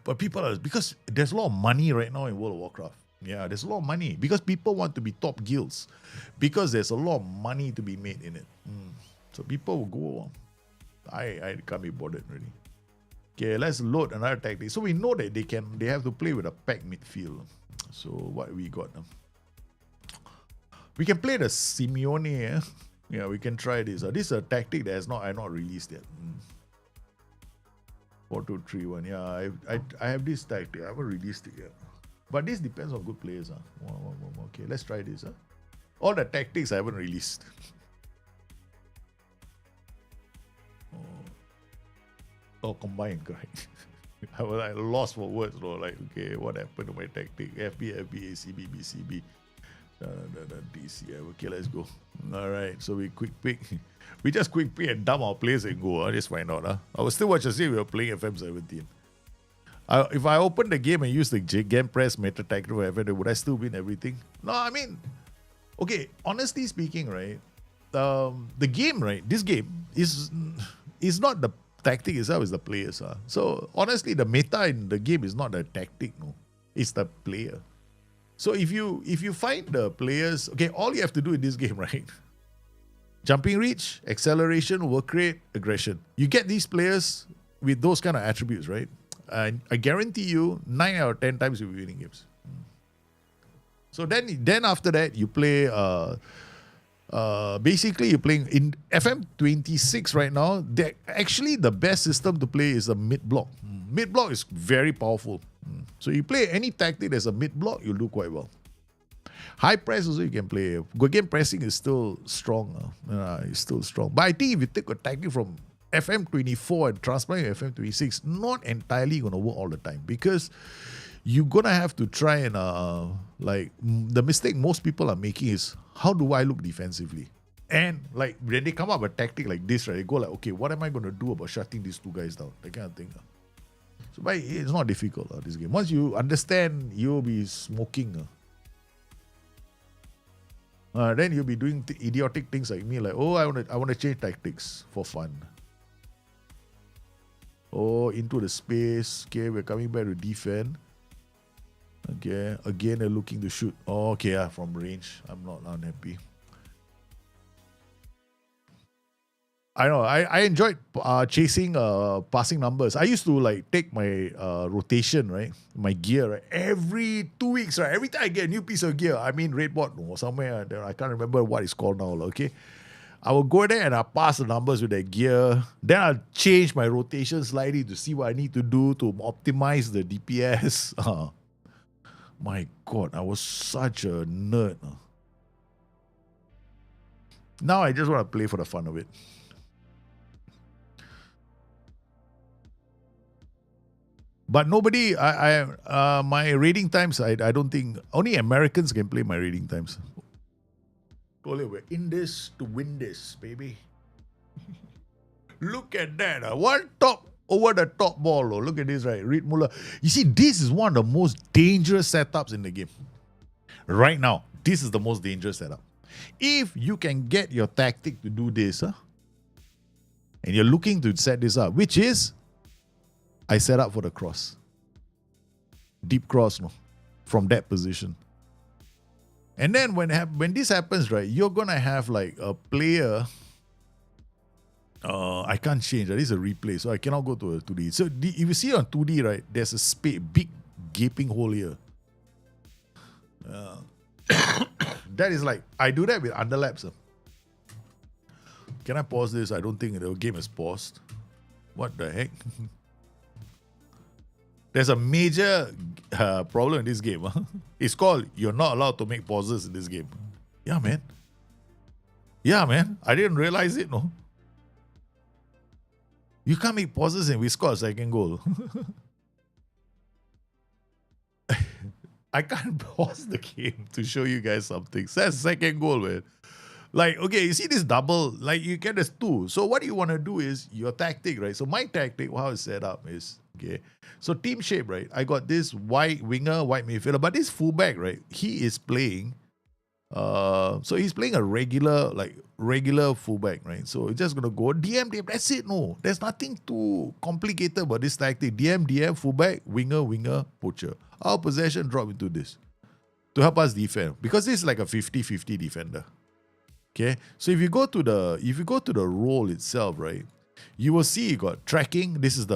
But people are, because there's a lot of money right now in World of Warcraft. Yeah, there's a lot of money because people want to be top guilds because there's a lot of money to be made in it. So people will go. I can't be bothered really. Okay, let's load another tactic. So we know that they have to play with a pack midfield. So what we got? We can play the Simeone. Eh? Yeah, we can try this. This is a tactic that I not released yet. 4-2-3-1. Yeah, I have this tactic. I haven't released it yet. But this depends on good players. Okay, let's try this. All the tactics I haven't released. Oh, combined, correct. I was lost for words. Like, okay, what happened to my tactic? FB, ACB, BCB. DC. Okay, let's go. All right, so we quick pick. We just quick pick and dump our players and go. Just find out. I was still watching we were playing FM17. If I open the game and use the game press meta tactic, would I still win everything? No, I mean, okay, honestly speaking, right? The game, right? This game is not the tactic itself, is the players. So honestly, the meta in the game is not the tactic, no. It's the player. So if you find the players, okay, all you have to do in this game, right? Jumping reach, acceleration, work rate, aggression. You get these players with those kind of attributes, right? And I guarantee you 9 out of 10 times you'll be winning games. So then after that, you play basically you're playing in FM26 right now. Actually the best system to play is a mid block. Mid block is very powerful. So you play any tactic that's a mid block, you'll do quite well. High press also you can play. Good game pressing is still strong. It's still strong. But I think if you take a tactic from FM24 and transplant to FM26, not entirely going to work all the time because you're going to have to try and like the mistake most people are making is, how do I look defensively? And like when they come up with a tactic like this, right, they go like, okay, what am I going to do about shutting these two guys down? That kind of thing. So but it's not difficult, this game. Once you understand, you'll be smoking. Then you'll be doing idiotic things like me, like, oh, I want to change tactics for fun. Oh, into the space. Okay, we're coming back to defend. Okay, again they're looking to shoot. Oh, okay, from range. I'm not unhappy. I know. I enjoyed chasing passing numbers. I used to like take my rotation, right? My gear, right? Every 2 weeks, right? Every time I get a new piece of gear, I mean Redbot or somewhere. I can't remember what it's called now. Okay, I will go there and I'll pass the numbers with that gear. Then I'll change my rotation slightly to see what I need to do to optimize the DPS. My God, I was such a nerd. Now I just want to play for the fun of it. But nobody, my raiding times, I don't think, only Americans can play my raiding times. Totally, we're in this to win this, baby. Look at that. One top over the top ball. Look at this, right? Reed Muller. You see, this is one of the most dangerous setups in the game. Right now, this is the most dangerous setup. If you can get your tactic to do this, and you're looking to set this up, which is, I set up for the cross. Deep cross, from that position. And then when this happens, right, you're going to have like a player. I can't change. That is a replay, so I cannot go to a 2D. So if you see on 2D, right, there's a big gaping hole here. That is like, I do that with underlaps. Can I pause this? I don't think the game is paused. What the heck? There's a major problem in this game. It's called, you're not allowed to make pauses in this game. Yeah, man. I didn't realize it, no. You can't make pauses and we score a second goal. I can't pause the game to show you guys something. So that's second goal, man. Like, okay, you see this double, like you get this two. So what you want to do is your tactic, right? So my tactic, how it's set up is, okay, so team shape, right? I got this white winger, white midfielder, but this fullback, right? He is playing So he's playing a regular fullback, right? So it's just gonna go DM. That's it. No, there's nothing too complicated about this tactic. DM, fullback, winger, poacher. Our possession drop into this to help us defend because this is like a 50-50 defender. Okay, so if you go to the role itself, right, you will see you got tracking. This is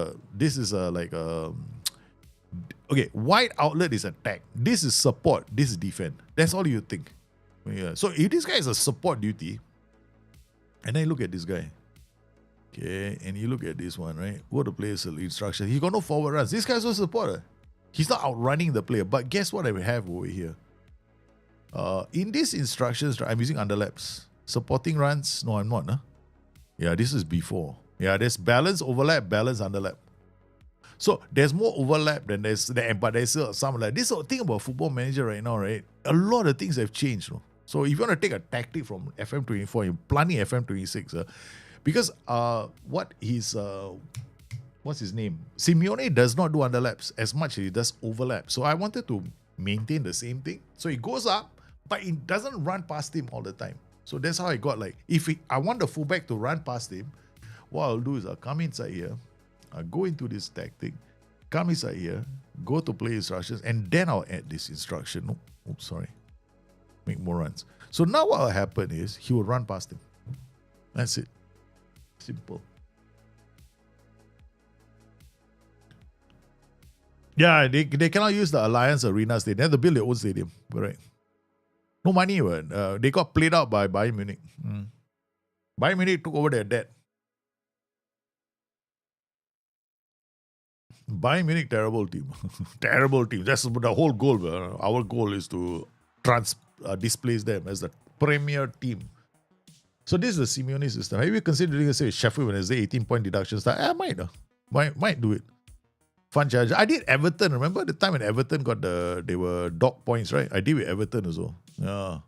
okay. Wide outlet is attack. This is support. This is defend. That's all you think. Yeah. So if this guy is a support duty, and then you look at this guy, okay, and you look at this one, right? What the player's instruction? He got no forward runs. This guy's a supporter. He's not outrunning the player. But guess what I have over here? In these instructions, I'm using underlaps. Supporting runs, no, I'm not. Huh? Yeah, this is before. Yeah, there's balance, overlap, balance, underlap. So there's more overlap than but there's some like this thing about Football Manager right now, right? A lot of things have changed. No? So if you want to take a tactic from FM24, you're planning FM26, because what's his name? Simeone does not do underlaps as much as he does overlap. So I wanted to maintain the same thing. So he goes up, but it doesn't run past him all the time. So that's how I got I want the fullback to run past him, what I'll do is I'll come inside here, I'll go into this tactic, come inside here, go to play instructions, and then I'll add this instruction. Oops, sorry. Make more runs. So now what will happen is he will run past him. That's it. Simple. Yeah, they cannot use the Alliance Arena stadium. They have to build their own stadium. Correct. No money. They got played out by Bayern Munich. Bayern Munich took over their debt. Bayern Munich, terrible team. Terrible team. That's the whole goal. Our goal is to displace them as the premier team. So this is the Simeone system. Have you considered doing say Sheffield Wednesday 18-point deduction start? I might do it. Fun charge. I did Everton. Remember the time when Everton got they were dog points, right? I did with Everton as well. Yeah.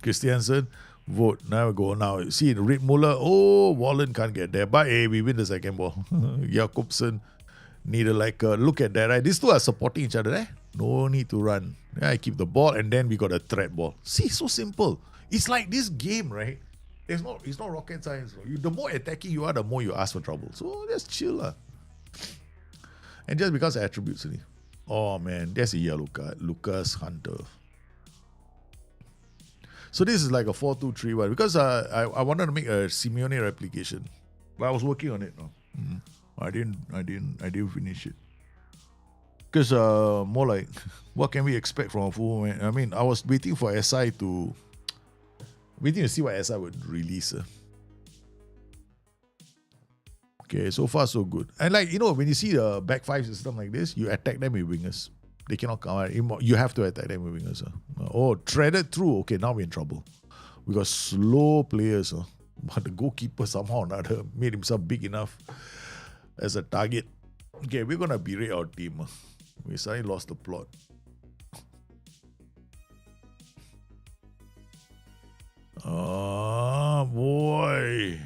Christiansen, vote. Now we go. Now see Red Muller. Oh, Wallen can't get there. But hey, we win the second ball. Jakobsen, Niederlechner. Look at that, right? These two are supporting each other, eh? No need to run. Yeah, I keep the ball and then we got a threat ball. See, so simple. It's like this game, right? It's not rocket science. The more attacking you are, the more you ask for trouble. So just chill. And just because of attributes. Oh man, there's a yellow card. Lucas Hunter. So this is like a 4-2-3-1 because I wanted to make a Simeone replication. But I was working on it. No. I didn't finish it. Because more like, what can we expect from a full man? I mean, I was waiting for SI to see what SI would release. Okay, so far so good. And when you see the back five system like this, you attack them with wingers. They cannot come out. You have to attack them with wingers. Oh, threaded through. Okay, now we're in trouble. We got slow players. But the goalkeeper somehow or another made himself big enough as a target. Okay, we're going to berate our team. We suddenly lost the plot. Oh, boy.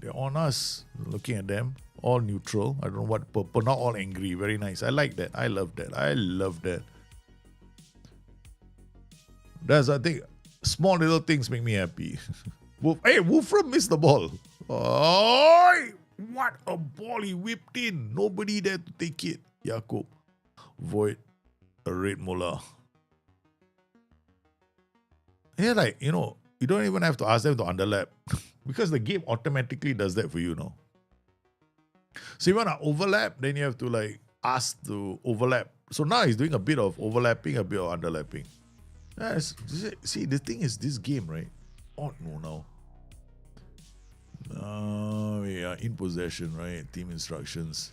They're on us. Looking at them. All neutral. I don't know what purple. Not all angry. Very nice. I like that. I love that. I think, small little things make me happy. Wolfram missed the ball. Oh, what a ball he whipped in. Nobody there to take it. Jakob. Void. A Red Muller. Yeah, you don't even have to ask them to underlap. Because the game automatically does that for you, no? So you want to overlap, then you have to ask to overlap. So now he's doing a bit of overlapping, a bit of underlapping. Yes. See, the thing is this game, right? Oh, no, now. We are in possession, right? Team instructions.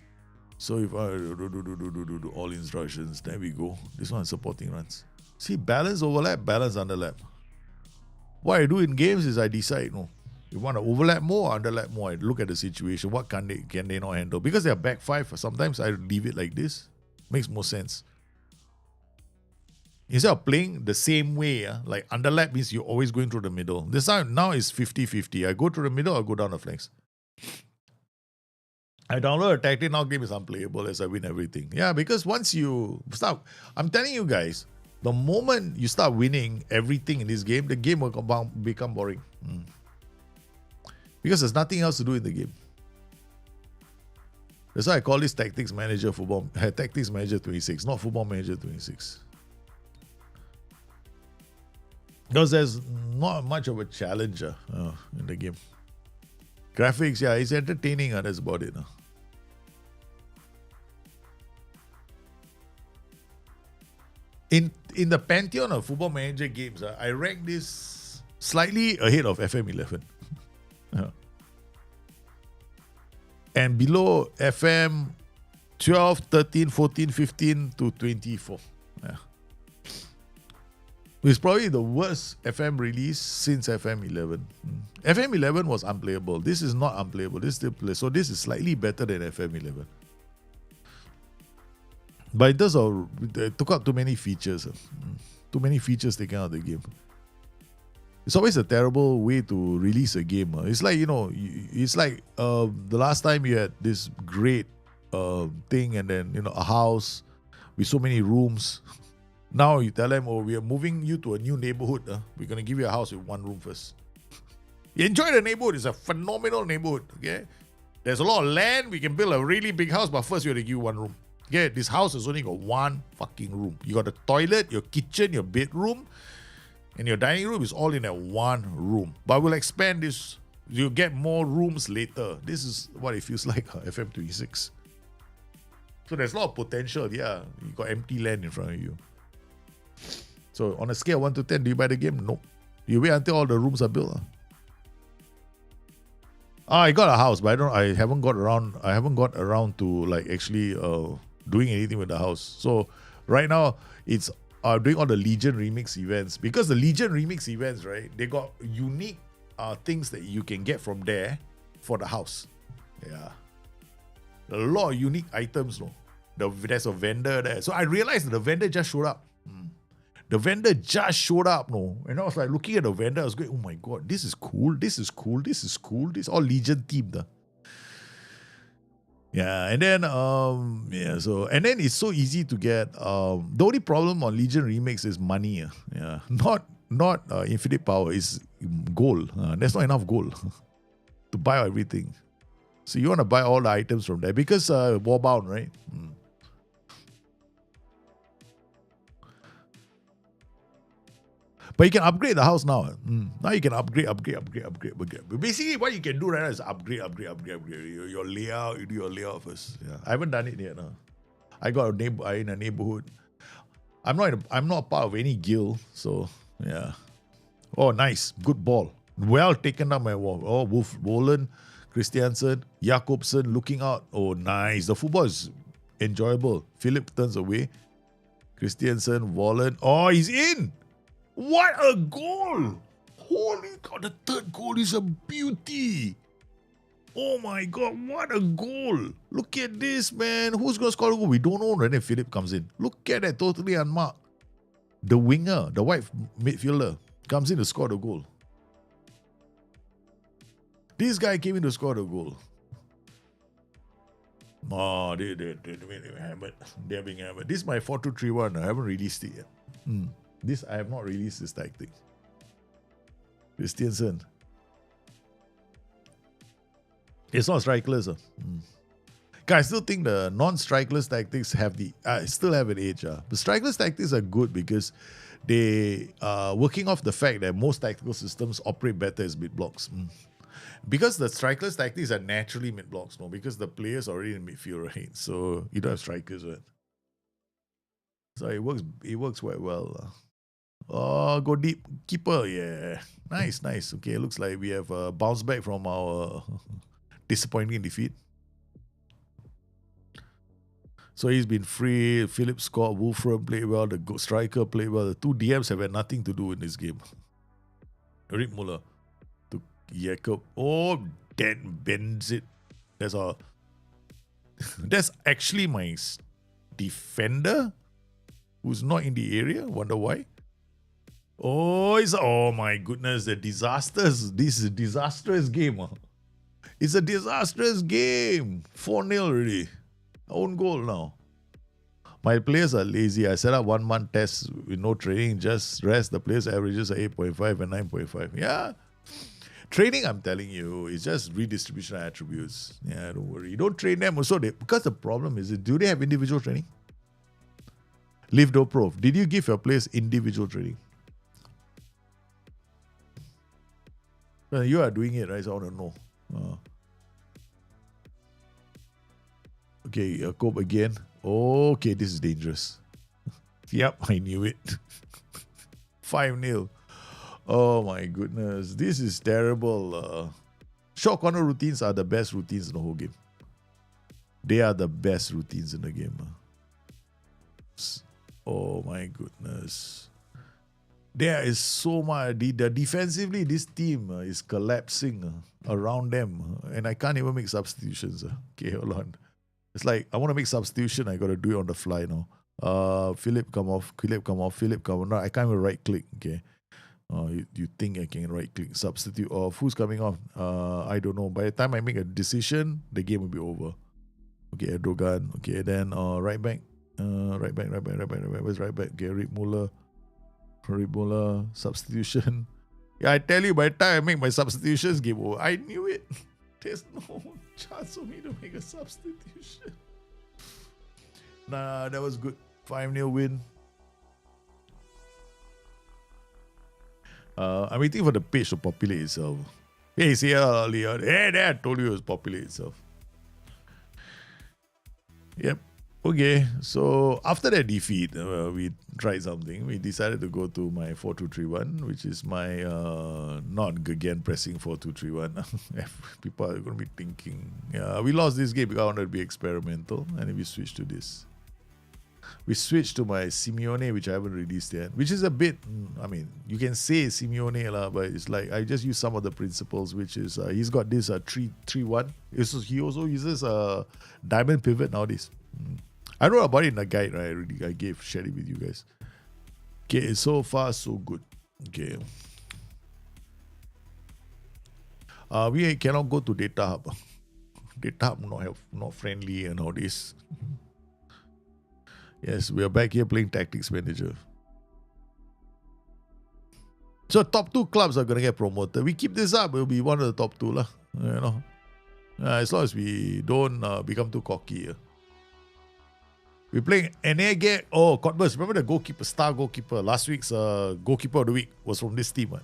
So if I do all instructions, there we go. This one is supporting runs. See, balance, overlap, balance, underlap. What I do in games is I decide, no. You want to overlap more or underlap more? I look at the situation. What can they not handle? Because they're back five, sometimes I leave it like this. Makes more sense. Instead of playing the same way, like underlap means you're always going through the middle. This time now is 50-50. I go through the middle or go down the flanks. I download a tactic, now game is unplayable as I win everything. Yeah, because once you stop, I'm telling you guys, The moment you start winning everything in this game, the game will become boring. Because there's nothing else to do in the game. That's why I call this Tactics Manager 26, not Football Manager 26. Because there's not much of a challenger in the game. Graphics, yeah, it's entertaining. That's about it. In the pantheon of Football Manager games, I rank this slightly ahead of FM11. And below FM 12, 13, 14, 15 to 24. Yeah. It's probably the worst FM release since FM11. FM11 was unplayable. This is not unplayable. This still plays. So this is slightly better than FM11. But it does it took out too many features. Too many features taken out of the game. It's always a terrible way to release a game. It's like, it's like the last time you had this great thing and then, a house with so many rooms. Now you tell them, we are moving you to a new neighborhood. We're going to give you a house with one room first. You enjoy the neighborhood. It's a phenomenal neighborhood. Okay, there's a lot of land. We can build a really big house, but first we have to give you one room. Okay, this house has only got one fucking room. You got a toilet, your kitchen, your bedroom, and your dining room is all in that one room. But we'll expand this. You'll get more rooms later. This is what it feels like, FM26. So there's a lot of potential. Yeah, you got empty land in front of you. So on a scale of 1 to 10, do you buy the game? Nope. You wait until all the rooms are built. I got a house, but I haven't got around to like actually doing anything with the house. So right now it's doing all the Legion Remix events, because the Legion Remix events, right? They got unique things that you can get from there for the house. Yeah, a lot of unique items. No, there's a vendor there. So I realized that the vendor just showed up. The vendor just showed up, and I was like looking at the vendor. I was going, oh my god, this is cool. This is cool. This is cool. This is all Legion themed. Yeah, and then and then it's so easy to get. The only problem on Legion Remix is money. Yeah, not infinite power. It's gold. There's not enough gold to buy everything. So you want to buy all the items from there because warbound, right? But you can upgrade the house now. Now you can upgrade. But basically, what you can do right now is upgrade. Your layout, you do your layout first. Yeah, I haven't done it yet. I got in a neighborhood. I'm not part of any guild, so yeah. Oh, nice, good ball. Well taken up my wall. Oh, Wolf, Bolen, Christiansen, Jakobsen looking out. Oh, nice. The football is enjoyable. Philip turns away. Christiansen, Wallen. Oh, he's in. What a goal! Holy God, the third goal is a beauty. Oh my God, what a goal. Look at this, man. Who's going to score a goal? We don't know. And then Philip comes in. Look at that, totally unmarked. The winger, the white midfielder, comes in to score the goal. This guy came in to score the goal. Oh, they're hammered. They're being hammered. This is my 4-2-3-1. I haven't released it yet. I have not released this tactic. Christiansen. It's not strikeless. I still think the non-strikeless tactics still have an edge. The strikeless tactics are good because they are working off the fact that most tactical systems operate better as mid blocks. Because the strikeless tactics are naturally mid blocks, because the players are already in midfield, right? So you don't have strikers, right? So it works quite well. Oh, go deep. Keeper, yeah. Nice. Okay, looks like we have bounced back from our disappointing defeat. So he's been free. Philip scored. Wolfram played well. The striker played well. The two DMs have had nothing to do in this game. Rick Muller to Jakob. Oh, Dan bends it. That's all. That's actually my defender who's not in the area. Wonder why? Oh my goodness, this is a disastrous game. It's a disastrous game. 4-0 already. Own goal now. My players are lazy. I set up 1 month tests with no training, just rest. The players' averages are 8.5 and 9.5. Yeah. Training, I'm telling you, is just redistribution of attributes. Yeah, don't worry. You don't train them also. Because the problem is, do they have individual training? Live Do Prof. Did you give your players individual training? You are doing it, right? So I want to know. Okay, Cope again. Okay, this is dangerous. Yep, I knew it. 5-0. Oh my goodness. This is terrible. Short corner routines are the best routines in the whole game. They are the best routines in the game. Oh my goodness. There is so much. Defensively, this team is collapsing around them. And I can't even make substitutions. Okay, hold on. It's like, I want to make substitution. I got to do it on the fly now. Philip come off. Philip come off. Philip come on. No, I can't even right click. Okay. You think I can right click substitute off? Who's coming off? I don't know. By the time I make a decision, the game will be over. Okay, Erdogan. Okay, then right back. Right back. Where's right back? Okay, Rip Muller, substitution. Yeah, I tell you, by the time I make my substitutions, game over. I knew it. There's no chance for me to make a substitution. Nah, that was good. 5-0 win. I'm waiting for the page to populate itself. Hey, see Leon. Hey, there, I told you it was populate itself. Yep. Okay, so after that defeat, we tried something. We decided to go to my 4-2-3-1, which is my not again pressing 4-2-3-1. People are going to be thinking, yeah, we lost this game because I wanted to be experimental, and then we switched to this. We switched to my Simeone, which I haven't released yet, which is a bit, I mean, you can say Simeone, but it's like, I just use some of the principles, which is, he's got this 3-3-1. He also uses a diamond pivot nowadays. I wrote about it in the guide, right? I shared it with you guys. Okay, so far so good. Okay. We cannot go to Data Hub. Data Hub not friendly and all this. Yes, we are back here playing Tactics Manager. So top 2 clubs are going to get promoted. We keep this up, we'll be one of the top 2 lah. You know, as long as we don't become too cocky. We're playing Enege. Oh, Cotbus. Remember the goalkeeper, star goalkeeper? Last week's goalkeeper of the week was from this team.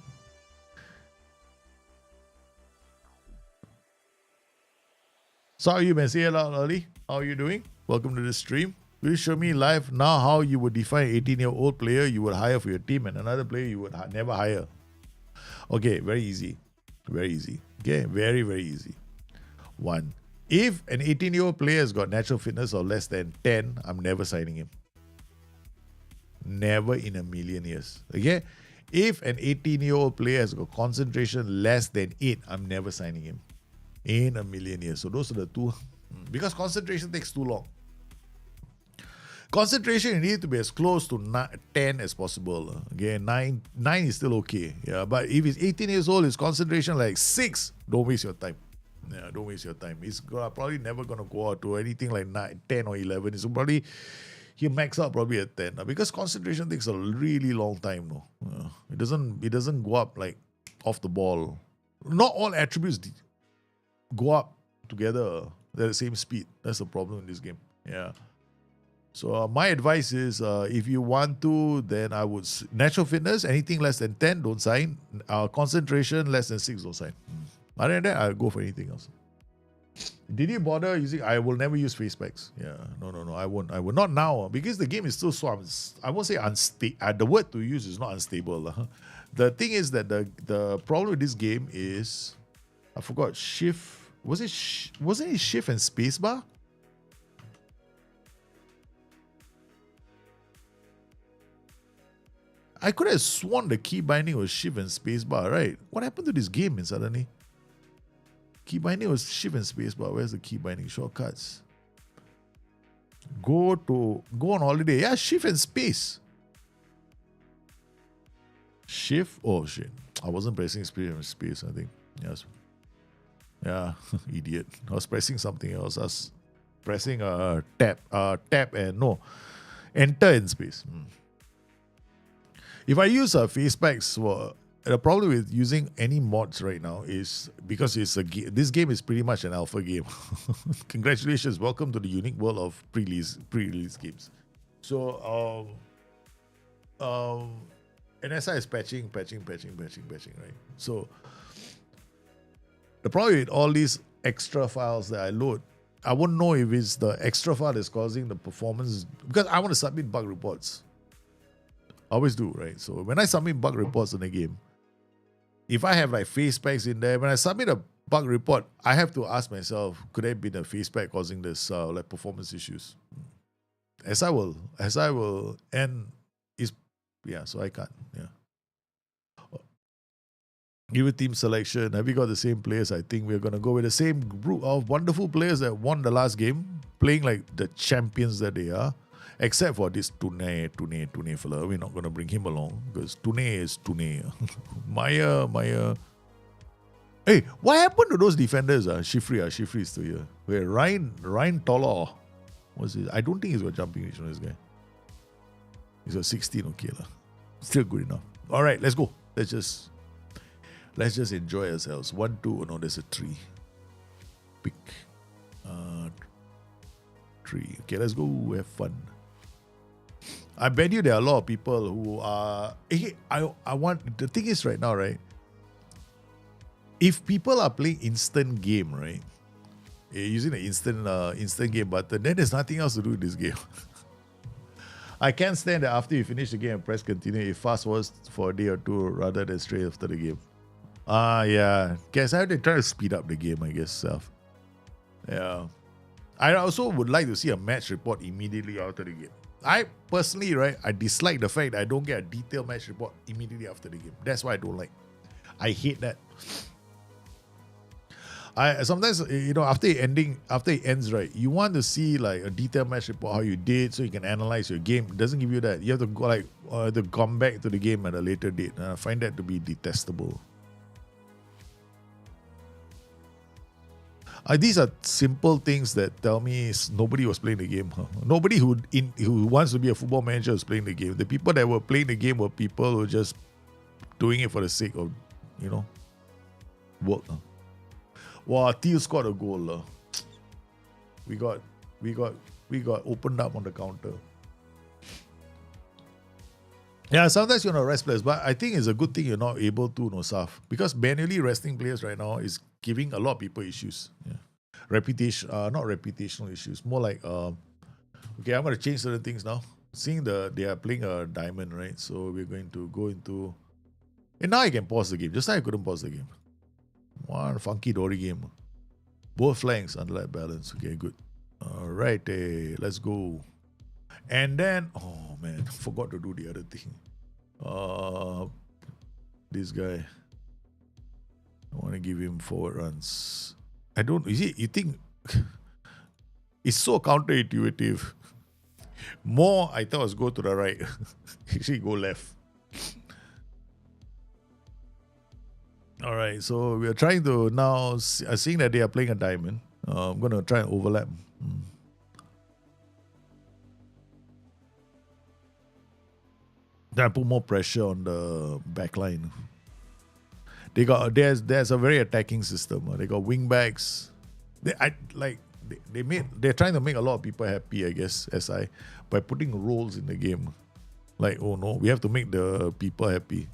So how are you, man? Say hello, Ali. How are you doing? Welcome to the stream. Will you show me live now how you would define an 18-year-old player you would hire for your team and another player you would never hire? Okay, very easy. Very easy. Okay, very, very easy. 1. If an 18-year-old player has got natural fitness of less than 10, I'm never signing him. Never in a million years. Okay? If an 18-year-old player has got concentration less than 8, I'm never signing him. In a million years. So those are the 2. Because concentration takes too long. Concentration, you need to be as close to 10 as possible. Okay, 9 is still okay. Yeah, but if he's 18 years old, his concentration like 6, don't waste your time. Yeah, don't waste your time. He's probably never going to go out to anything like 10 or 11. He's probably, he'll max out probably at 10. Because concentration takes a really long time. No, it doesn't go up like off the ball. Not all attributes go up together at the same speed. That's the problem in this game. Yeah. So my advice is, if you want to, then I would natural fitness, anything less than 10, don't sign. Concentration less than 6, don't sign. Other than that, I'll go for anything else. Did you bother using? I will never use face packs. Yeah, no, I won't. I will not now because the game is still so. I won't say unstable. The word to use is not unstable. The thing is that the problem with this game is, I forgot shift. Wasn't it shift and spacebar? I could have sworn the key binding was shift and spacebar, right? What happened to this game suddenly? Key binding was shift and spacebar. Where's the key binding? Shortcuts. Go on holiday. Yeah, shift and space. Shift? Oh shit. I wasn't pressing space, I think. Yes. Yeah, idiot. I was pressing something else. I was pressing tab and no. Enter in space. If I use face packs, the problem with using any mods right now is because this game is pretty much an alpha game. Congratulations, welcome to the unique world of pre-release games. So, and SI is patching, right? So, the problem with all these extra files that I load, I won't know if it's the extra file that's causing the performance, because I want to submit bug reports. I always do, right? So when I submit bug reports in a game, if I have like face packs in there, when I submit a bug report, I have to ask myself, could there be a face pack causing this like performance issues? As I will, and so I can't, Give a team selection. Have we got the same players? I think we're going to go with the same group of wonderful players that won the last game, playing like the champions that they are, except for this Tune fella. We're not going to bring him along because Tune is Tune. Maya. Hey, what happened to those defenders? Shifri is still here. Wait, Ryan Toller. What's his? I don't think he's got jumping reach on this guy. He's got 16, okay. Still good enough. All right, let's go. Let's just enjoy ourselves. 1, 2, no, there's a 3. Pick. 3. Okay, let's go have fun. I bet you there are a lot of people who are... I want... The thing is right now, right? If people are playing instant game, right? Using the instant game button, then there's nothing else to do in this game. I can't stand that after you finish the game and press continue, it fast forwards for a day or two rather than straight after the game. Yeah. Guess I have to try to speed up the game, I guess. Yeah. I also would like to see a match report immediately after the game. I personally, right, I dislike the fact that I don't get a detailed match report immediately after the game. That's why I don't like. I hate that. I sometimes, after it ends, right, you want to see like a detailed match report, how you did, so you can analyze your game. It doesn't give you that. You have to go to come back to the game at a later date. I find that to be detestable. These are simple things that tell me nobody was playing the game. Nobody who wants to be a football manager was playing the game. The people that were playing the game were people who were just doing it for the sake of, work. Wow, Teal scored a goal. We got opened up on the counter. Yeah, sometimes you're not rest players, but I think it's a good thing you're not able to, Saf. Because manually resting players right now is giving a lot of people issues. Yeah. Not reputational issues. More like, okay, I'm going to change certain things now. Seeing they are playing a diamond, right? So we're going to go into... And now I can pause the game. Just now I couldn't pause the game. One funky dory game. Both flanks under that balance. Okay, good. All right, let's go. And then, oh man, forgot to do the other thing. This guy, I want to give him forward runs. You think it's so counterintuitive. More, I thought was go to the right. Actually, go left. All right, so we are trying to now, seeing that they are playing a diamond, I'm going to try and overlap. Then I put more pressure on the back line. There's a very attacking system. They got wing backs. They're trying to make a lot of people happy, I guess, SI, by putting roles in the game. Like, oh no, we have to make the people happy.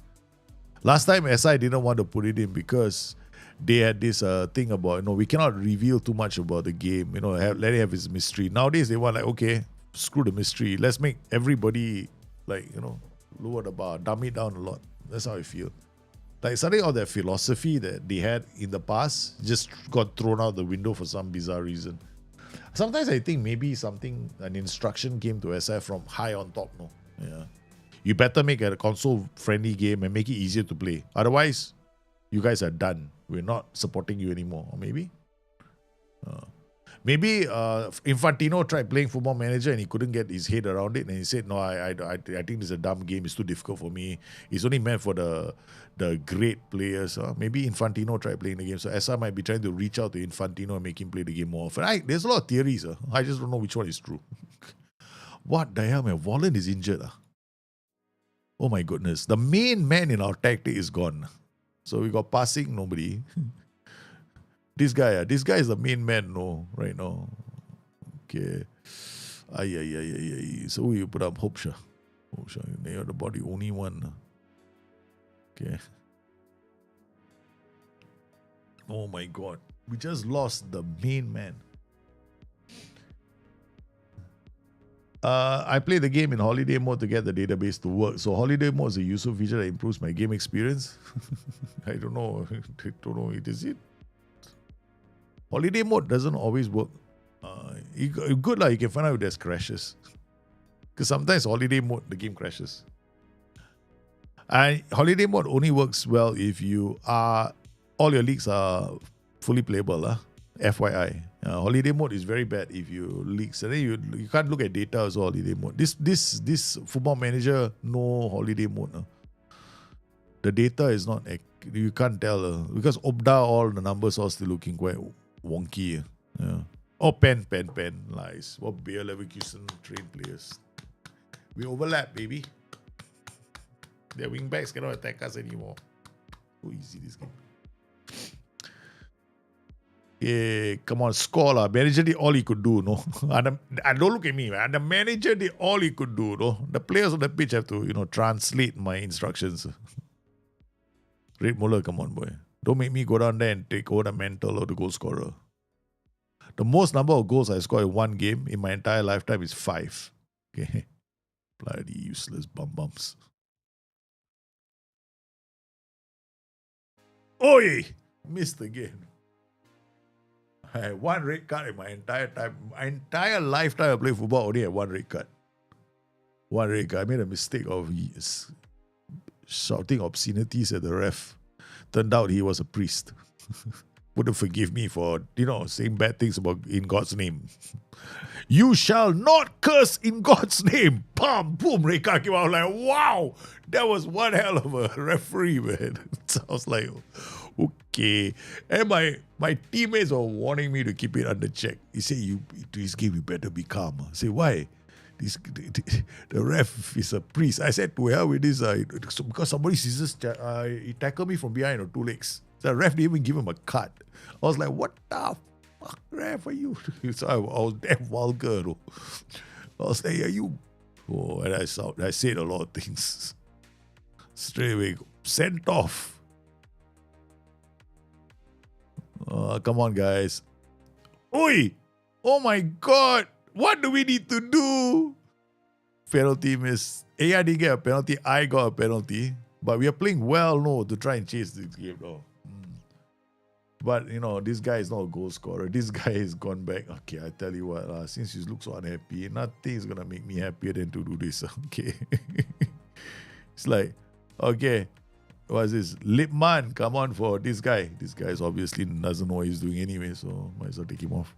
Last time SI didn't want to put it in because they had this thing about, we cannot reveal too much about the game, let it have its mystery. Nowadays they want like, okay, screw the mystery. Let's make everybody lower the bar, dumb it down a lot. That's how I feel. Like suddenly all that philosophy that they had in the past just got thrown out the window for some bizarre reason. Sometimes I think maybe an instruction came to SI from high on top, no? Yeah. You better make a console-friendly game and make it easier to play. Otherwise, you guys are done. We're not supporting you anymore. Or maybe? Maybe Infantino tried playing Football Manager and he couldn't get his head around it. And he said, no, I think this is a dumb game. It's too difficult for me. It's only meant for the great players. Maybe Infantino tried playing the game. So SR might be trying to reach out to Infantino and make him play the game more often. There's a lot of theories. I just don't know which one is true. What the hell, man? Volland is injured. Oh my goodness. The main man in our tactic is gone. So we got passing, nobody. This guy is the main man, no, right now. Okay. So who you put up? Hopsha. They are about the only one. Okay. Oh my god. We just lost the main man. I play the game in holiday mode to get the database to work. So holiday mode is a useful feature that improves my game experience. I don't know. Is it? Holiday mode doesn't always work. Good lah. You can find out if there's crashes. Because sometimes holiday mode, the game crashes. And holiday mode only works well if all your leagues are fully playable. FYI. Holiday mode is very bad if you leaks. And then you can't look at data as well, holiday mode. This football manager, no holiday mode. The data is not, you can't tell. Because Opda, all the numbers are still looking quite wonky. Yeah. Oh, pen. Lies. What Bayer Leverkusen trained players. We overlap, baby. Their wingbacks cannot attack us anymore. So easy this game. Yeah, come on, score lah. Manager did all he could do, no. And don't look at me, man. The manager did all he could do, no. The players on the pitch have to, translate my instructions. Red Muller, come on, boy. Don't make me go down there and take over the mantle of the goal scorer. The most number of goals I scored in one game in my entire lifetime is 5. Okay. Bloody useless bums. Oi! Missed again. I had 1 red card in my entire time. My entire lifetime I played football, only had 1 red card. 1 red card. I made a mistake of shouting obscenities at the ref. Turned out he was a priest. Wouldn't forgive me for, saying bad things about in God's name. You shall not curse in God's name. Bam, boom, red card came out. Like, wow, that was one hell of a referee, man. So I was like, okay. And my teammates were warning me to keep it under check. He said, this game you better be calm. I said, why? The ref is a priest. I said, to hell with this, because somebody he tackled me from behind on 2 legs. The ref didn't even give him a cut. I was like, what the fuck, ref, are you? So I was damn vulgar, though. I was like, are you? Oh, and I said a lot of things. Straight away, sent off. Come on, guys. Oi! Oh my God! What do we need to do? Penalty miss. AI didn't get a penalty. I got a penalty. But we are playing well, no, to try and chase this game, though. But, this guy is not a goal scorer. This guy has gone back. Okay, I tell you what, since you look so unhappy, nothing is going to make me happier than to do this, okay? It's like, okay, what is this? Lipman, come on for this guy. This guy obviously doesn't know what he's doing anyway, so might as well take him off.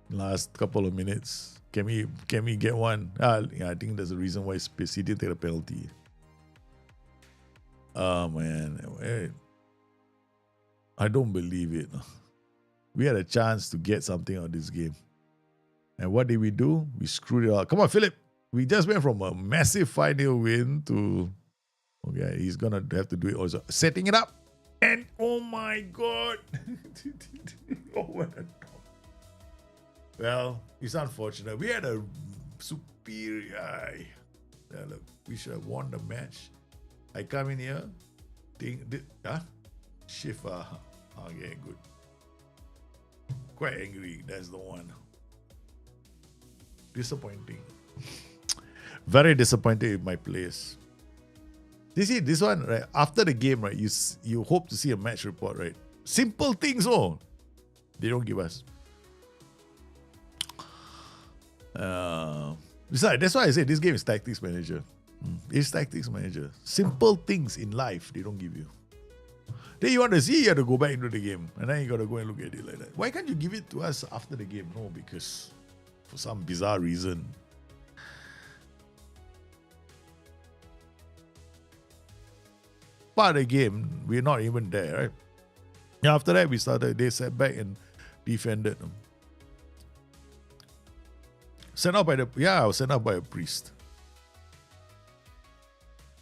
Last couple of minutes. Can we get one? Yeah, I think there's a reason why Spacey didn't take a penalty. Oh, man. I don't believe it. We had a chance to get something out of this game. And what did we do? We screwed it up. Come on, Philip. We just went from a massive 5-0 win to... Okay, he's going to have to do it also. Setting it up. And, oh my God. Well, it's unfortunate. We had a superior... we should have won the match. I come in here, shift, okay, good. Quite angry, that's the one. Disappointing. Very disappointed with my players. You see, this one, right, after the game, right, you hope to see a match report, right? Simple things, they don't give us. That's why I say this game is Tactics Manager. It's Tactics Manager. Simple things in life they don't give you. Then you want to see, you have to go back into the game. And then you got to go and look at it like that. Why can't you give it to us after the game? No, because for some bizarre reason. Part of the game, we're not even there, right? And after that, they sat back and defended them. Sent out by I was sent out by a priest.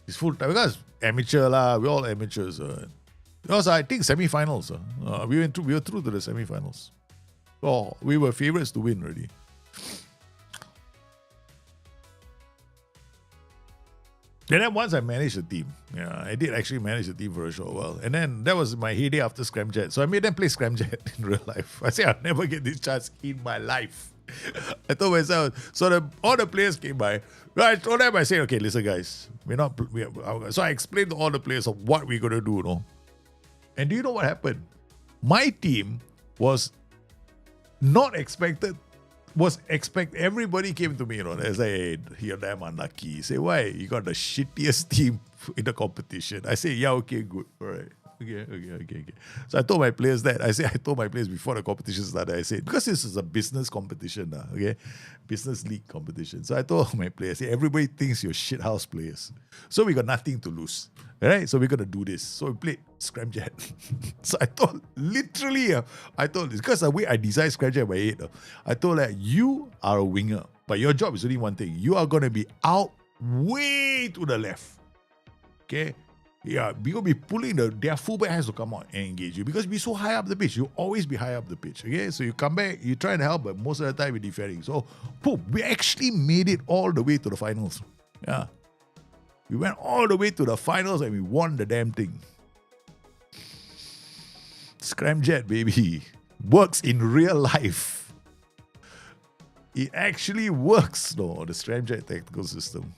It's full time because amateur lah. We're all amateurs. Because I think semi-finals. We were through to the semi-finals. Oh, we were favourites to win already. And then once I managed the team, I did actually manage the team for a short while. And then that was my heyday after Scramjet. So I made them play Scramjet in real life. I said I'll never get this chance in my life. I told myself, all the players came by. I told them, I said, okay, listen guys, so I explained to all the players of what we're going to do, And do you know what happened? My team was not expected. Everybody came to me, They say, hey, you're damn unlucky. Say, why? You got the shittiest team in the competition. I say, yeah, okay, good. All right. Okay. So I told my players that. I told my players before the competition started, I said, because this is a business competition, okay? Business league competition. So I told my players, everybody thinks you're shithouse players. So we got nothing to lose. Right? So we're going to do this. So we played Scramjet. So I told, because the way I designed Scramjet by 8, I told that you are a winger, but your job is only one thing. You are going to be out way to the left. Okay? Yeah, you'll be pulling their fullback has to come out and engage you because you'll be so high up the pitch. You'll always be high up the pitch. Okay, so you come back, you try and help, but most of the time you're defending. So, we actually made it all the way to the finals. Yeah, we went all the way to the finals and we won the damn thing. Scramjet, baby, works in real life. It actually works, the Scramjet tactical system.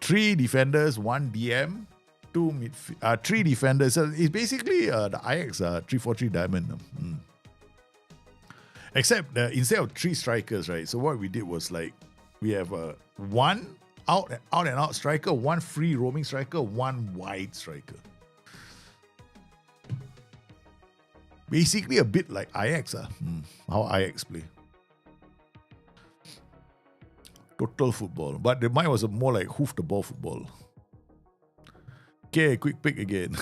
3 defenders, 1 DM. 3 defenders. So it's basically the Ajax 3-4-3 diamond. Except instead of 3 strikers, right? So what we did was we have 1 out and out striker, 1 free roaming striker, 1 wide striker. Basically a bit like Ajax, how Ajax play. Total football, but mine was more like hoof the ball football. Okay, quick pick again.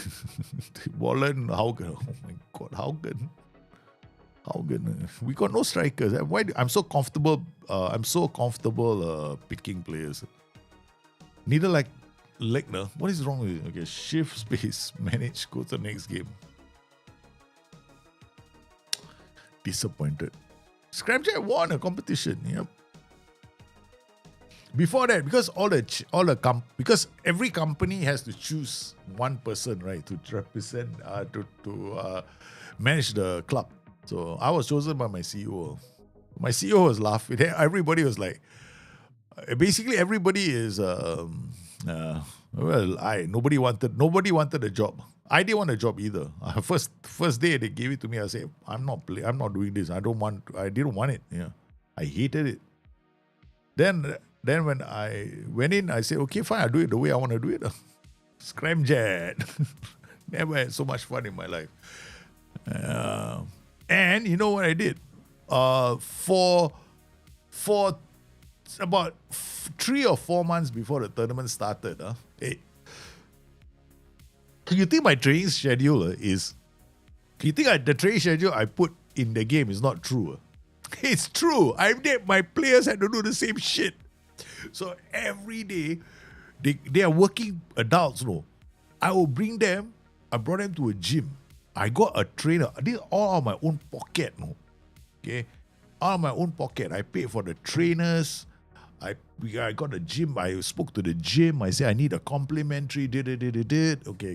Wallen, Haugen. Oh my God, Haugen. We got no strikers. Why? I'm so comfortable. Picking players. Neither like Legner. What is wrong with it? Okay, shift space, manage, go to the next game. Disappointed. Scramjet won a competition. Yep. Before that, because because every company has to choose one person, right, to represent, to manage the club. So I was chosen by my CEO. My CEO was laughing. Everybody was like, basically everybody is nobody wanted a job. I didn't want a job either. First day they gave it to me. I said, I'm not doing this. I didn't want it. Yeah, I hated it. Then when I went in, I said, okay, fine, I'll do it the way I want to do it. Scramjet. Never had so much fun in my life. And you know what I did? For about 3 or 4 months before the tournament started, you think my training schedule is... You think the training schedule I put in the game is not true? It's true. My players had to do the same shit. So every day, they are working adults, I will bring them, I brought them to a gym. I got a trainer. This is all out of my own pocket, Okay? Out of my own pocket. I paid for the trainers. I got a gym. I spoke to the gym. I said, I need a complimentary,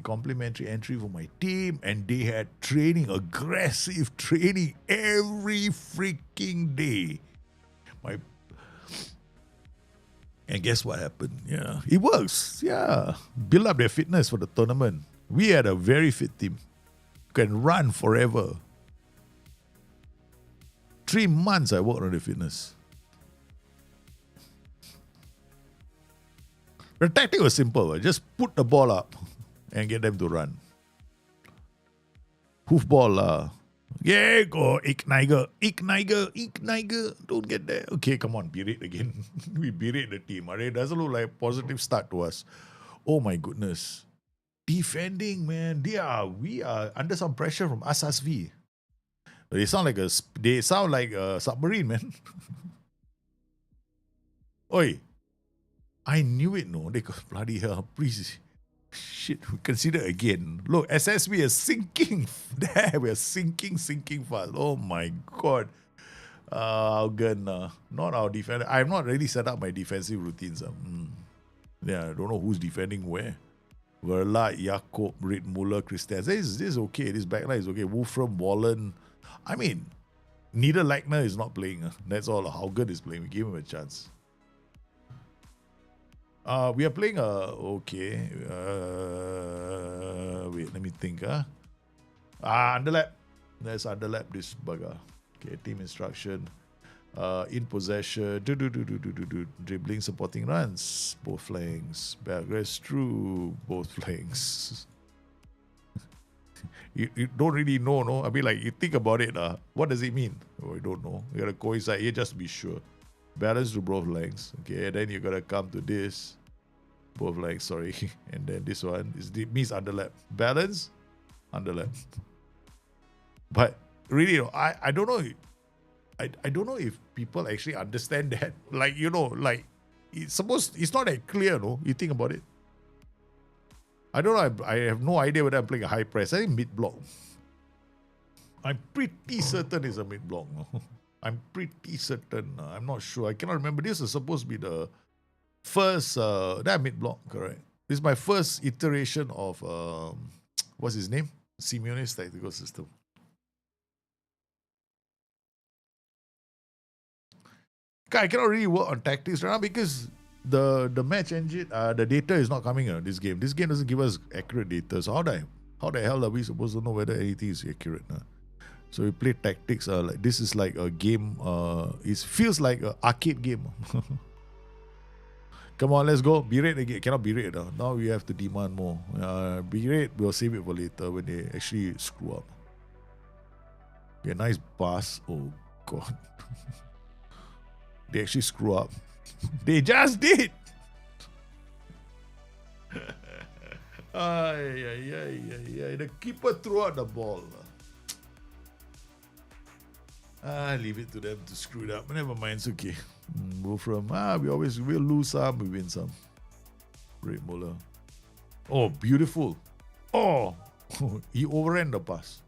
complimentary entry for my team. And they had training, aggressive training every freaking day. And guess what happened? Yeah, it works. Yeah. Build up their fitness for the tournament. We had a very fit team. Can run forever. 3 months I worked on the fitness. The tactic was simple. Just put the ball up and get them to run. Hoofball. Yeah, go Igneiger. Don't get there. Okay, come on, berate again. We berate the team. It doesn't look like a positive start to us. Oh my goodness. Defending, man. We are under some pressure from SSV. They sound like a submarine, man. Oi, I knew it, no. They got bloody hell. Please. Shit, we consider again. Look, SSB is sinking. There, we are sinking fast. Oh my god. Again, not our defender. I've not really set up my defensive routines. Yeah, I don't know who's defending where. Verla, Jakob, Reed, Muller, Christian. This is okay. This backline is okay. Wolfram, Wallen. I mean, neither Lackner is not playing. That's all. Haugen is playing. We gave him a chance. We are playing okay. Wait, let me think. Underlap. Let's underlap this bugger. Okay, team instruction. In possession. Dribbling, supporting runs. Both flanks. Progress through both flanks. you don't really know, no? I mean, like, you think about it. What does it mean? Oh, I don't know. You gotta coincide here just to be sure. Balance to both lengths. Okay, then you gotta come to this. Both lengths, sorry. And then this one means underlap. Balance, underlap. But really, I don't know. I don't know if people actually understand that. Like, like it's not that clear, no? You think about it. I don't know. I have no idea whether I'm playing a high press. I think mid block. I'm pretty certain it's a mid block. No? I'm pretty certain. I'm not sure. I cannot remember. This is supposed to be the first. That mid block, correct? This is my first iteration of what's his name? Simeone's tactical system. I cannot really work on tactics right now because the match engine, the data is not coming in this game. This game doesn't give us accurate data. So how the hell are we supposed to know whether anything is accurate? So we play tactics. Like this is like a game. It feels like an arcade game. Come on, let's go. Berate again. Cannot berate. Now we have to demand more. Berate, we'll save it for later when they actually screw up. Yeah, nice pass. Oh god. They actually screw up. They just did. The keeper threw out the ball. Leave it to them to screw it up. Never mind, it's okay. Go from we'll lose some, we win some. Red Muller. Oh, beautiful. Oh, he overran the pass.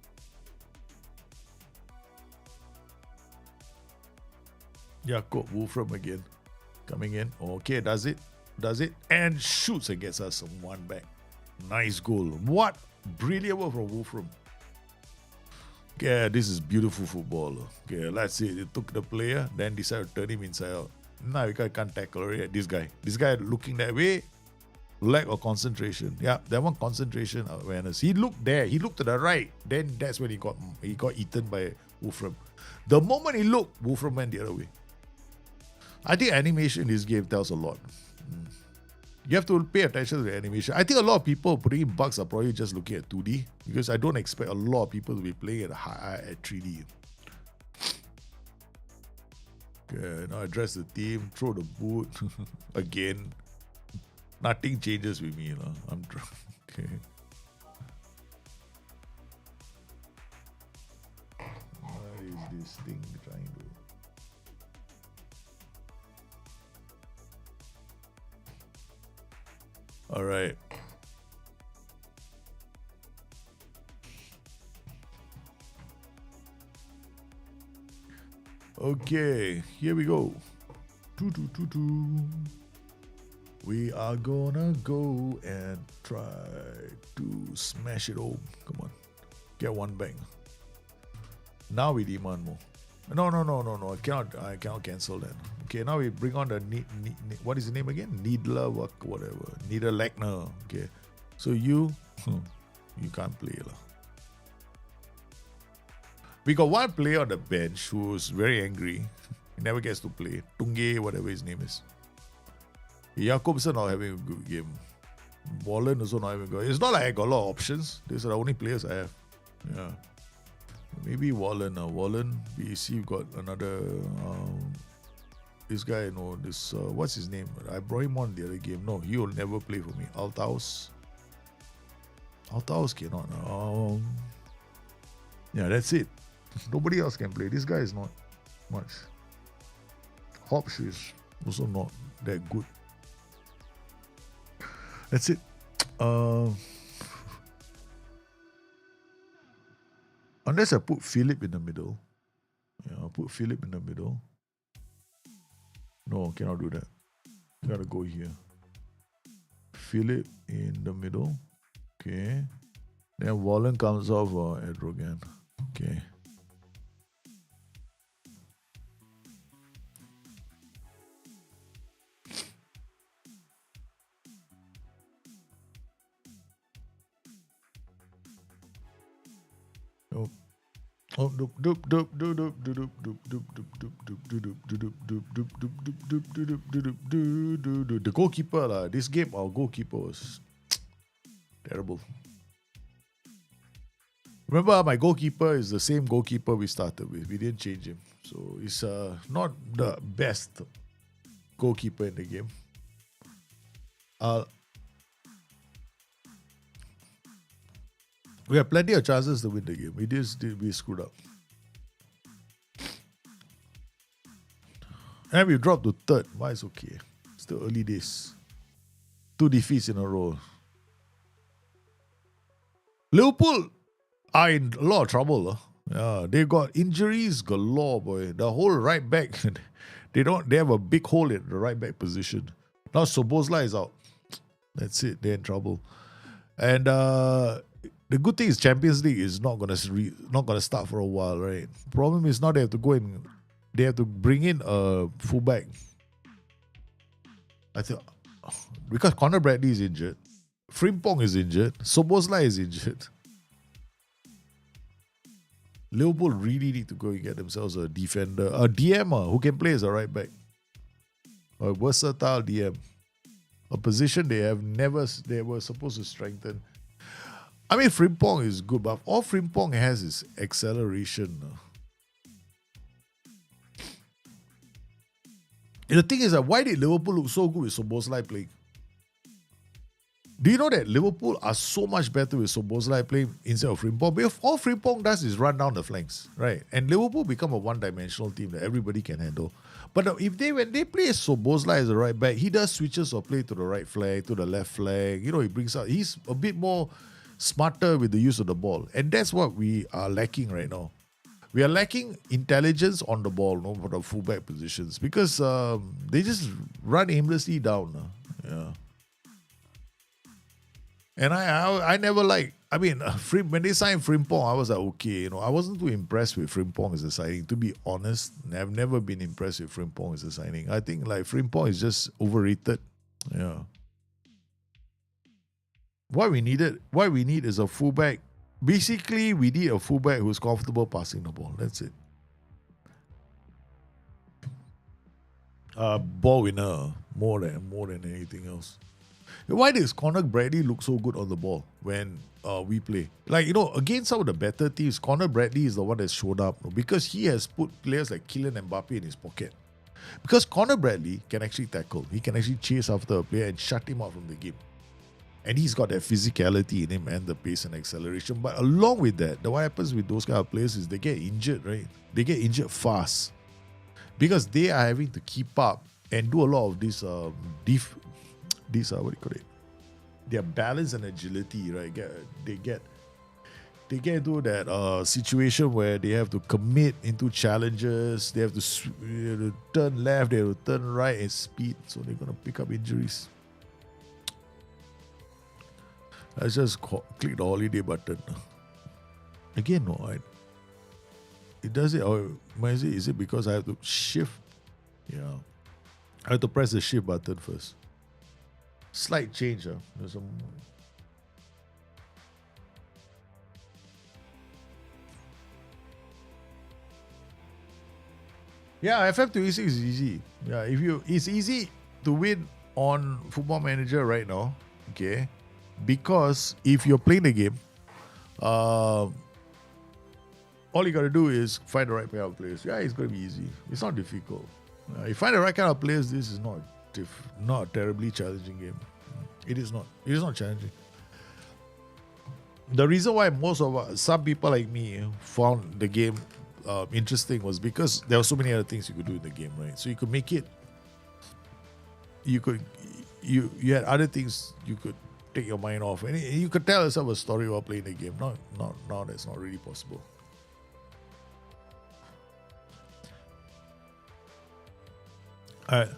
Jakob Wolfram again. Coming in. Okay, does it. And shoots and gets us one back. Nice goal. What brilliant work from Wolfram. Okay, this is beautiful football. Okay, let's see. They took the player, then decided to turn him inside out. Now you can't tackle already. This guy looking that way, lack of concentration. Yeah, that one concentration awareness. He looked there. He looked to the right. Then that's when he got eaten by Wolfram. The moment he looked, Wolfram went the other way. I think animation in this game tells a lot. You have to pay attention to the animation. I think a lot of people putting in bugs are probably just looking at 2D because I don't expect a lot of people to be playing at 3D. Okay, now address the team, throw the boot again. Nothing changes with me. I'm drunk. Okay. What is this thing trying to... All right. Okay, here we go. We are gonna go and try to smash it home. Come on. Get one bang. Now we demand more. No. I cannot cancel that. Okay, now we bring on the what is the name again? Needler, whatever. Needler Lackner. Okay. So you can't play. We got one player on the bench who's very angry. He never gets to play. Tunge, whatever his name is. Jakobsen not having a good game. Wallen also not having a good game. It's not like I got a lot of options. These are the only players I have. Yeah. Maybe Wallen. Wallen, we see you've got another... this guy, what's his name? I brought him on the other game. No, he will never play for me. Althaus cannot. Yeah, that's it. Nobody else can play. This guy is not much. Hopsh is Also not that good. That's it. Unless I put Philip in the middle. Yeah, I'll put Philip in the middle. No, cannot do that. Gotta go here. Philip in the middle. Okay. Then Wallen comes off Edrogan. Okay. Oh, the goalkeeper, this game, our goalkeeper was terrible. Remember, my goalkeeper is the same goalkeeper we started with. We didn't change him. So he's not the best goalkeeper in the game. We had plenty of chances to win the game. We screwed up. And we dropped to third. Why it's okay. Still early days. 2 defeats in a row. Liverpool are in a lot of trouble. Yeah, they got injuries galore, boy. The whole right back, they have a big hole in the right back position. Now Sobozla is out. That's it. They're in trouble. And the good thing is Champions League is not gonna start for a while, right? Problem is now they have to bring in a fullback. I think because Conor Bradley is injured, Frimpong is injured, Sobozla is injured. Liverpool really need to go and get themselves a defender, a DM who can play as a right back, a versatile DM, a position they were supposed to strengthen. I mean, Frimpong is good, but all Frimpong has is acceleration. And the thing is that why did Liverpool look so good with Szoboszlai playing? Do you know that Liverpool are so much better with Szoboszlai playing instead of Frimpong? Because all Frimpong does is run down the flanks, right? And Liverpool become a one-dimensional team that everybody can handle. But when they play Szoboszlai as a right back, he does switches or play to the right flank, to the left flank. You know, he's a bit more smarter with the use of the ball. And that's what we are lacking right now. We are lacking intelligence on the ball, for the fullback positions, because they just run aimlessly down. Yeah. And I never when they signed Frimpong, I was like, okay, I wasn't too impressed with Frimpong as a signing. To be honest, I've never been impressed with Frimpong as a signing. I think Frimpong is just overrated. Yeah. What we need is a fullback. Basically, we need a fullback who's comfortable passing the ball. That's it. Ball winner more than anything else. Why does Conor Bradley look so good on the ball when we play? Against some of the better teams, Conor Bradley is the one that showed up because he has put players like Kylian Mbappe in his pocket. Because Conor Bradley can actually tackle. He can actually chase after a player and shut him out from the game. And he's got that physicality in him and the pace and acceleration. But along with that, what happens with those kind of players is they get injured, right? They get injured fast. Because they are having to keep up and do a lot of this, their balance and agility, right? They get into that situation where they have to commit into challenges. They have to turn left, they have to turn right and speed. So they're going to pick up injuries. I just click the holiday button. Again, no. It does it. Or is it because I have to shift? Yeah. I have to press the shift button first. Slight change. There's some. Yeah, FM26 is easy. Yeah, it's easy to win on Football Manager right now. Okay. Because if you're playing the game, all you got to do is find the right pair of players. Yeah, it's going to be easy. It's not difficult. You find the right kind of players, this is not a terribly challenging game. It is not. It is not challenging. The reason why some people like me found the game interesting was because there were so many other things you could do in the game, right? So you could make it you had other things you could take your mind off, and you could tell yourself a story while playing the game. Now that's not really possible. Alright.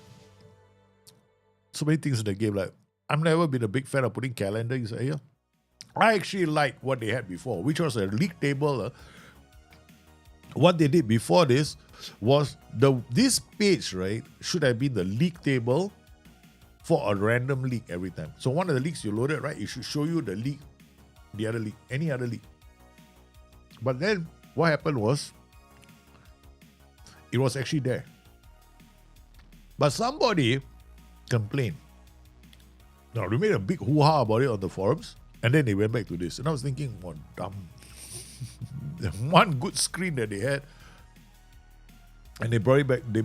So many things in the game. Like, I've never been a big fan of putting calendar inside here. I actually liked what they had before, which was a league table. What they did before this was this page, right, should have been the league table for a random league every time. So one of the leagues you loaded, right, it should show you the league, the other league, any other league. But then what happened was, it was actually there. But somebody complained. Now, they made a big hoo-ha about it on the forums, and then they went back to this. And I was thinking, what dumb. One good screen that they had, and they brought it back. They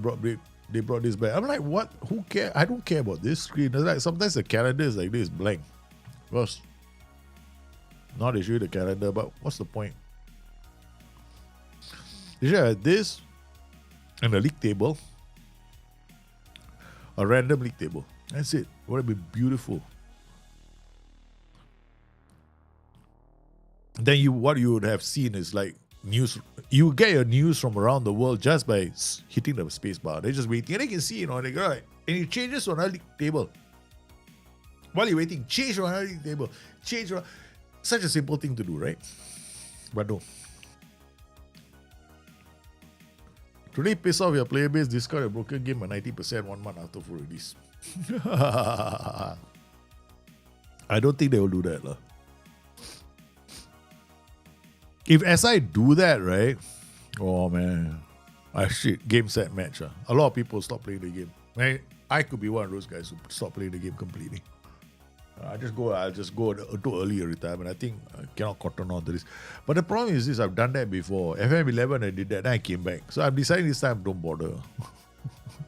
brought this back. I'm like, what? Who care? I don't care about this screen. It's like sometimes the calendar is like this, blank. Because now they show you the calendar, but what's the point? They should have this and a league table, a random league table. That's it. Would it be beautiful? Then what you would have seen is like news. You get your news from around the world just by hitting the space bar. They're just waiting, and they can see, they go, right, and it changes on another table. While you're waiting, change on another table, change on. Such a simple thing to do, right? But no. To really piss off your player base, discard a broken game by 90% 1 month after full release. I don't think they will do that, lah. If SI do that, right? Oh man, shit, game set match. A lot of people stop playing the game. I could be one of those guys who stop playing the game completely. I'll just go to earlier retirement. I think I cannot cotton on to this. But the problem is this: I've done that before. FM11, I did that, then I came back. So I'm deciding this time, don't bother.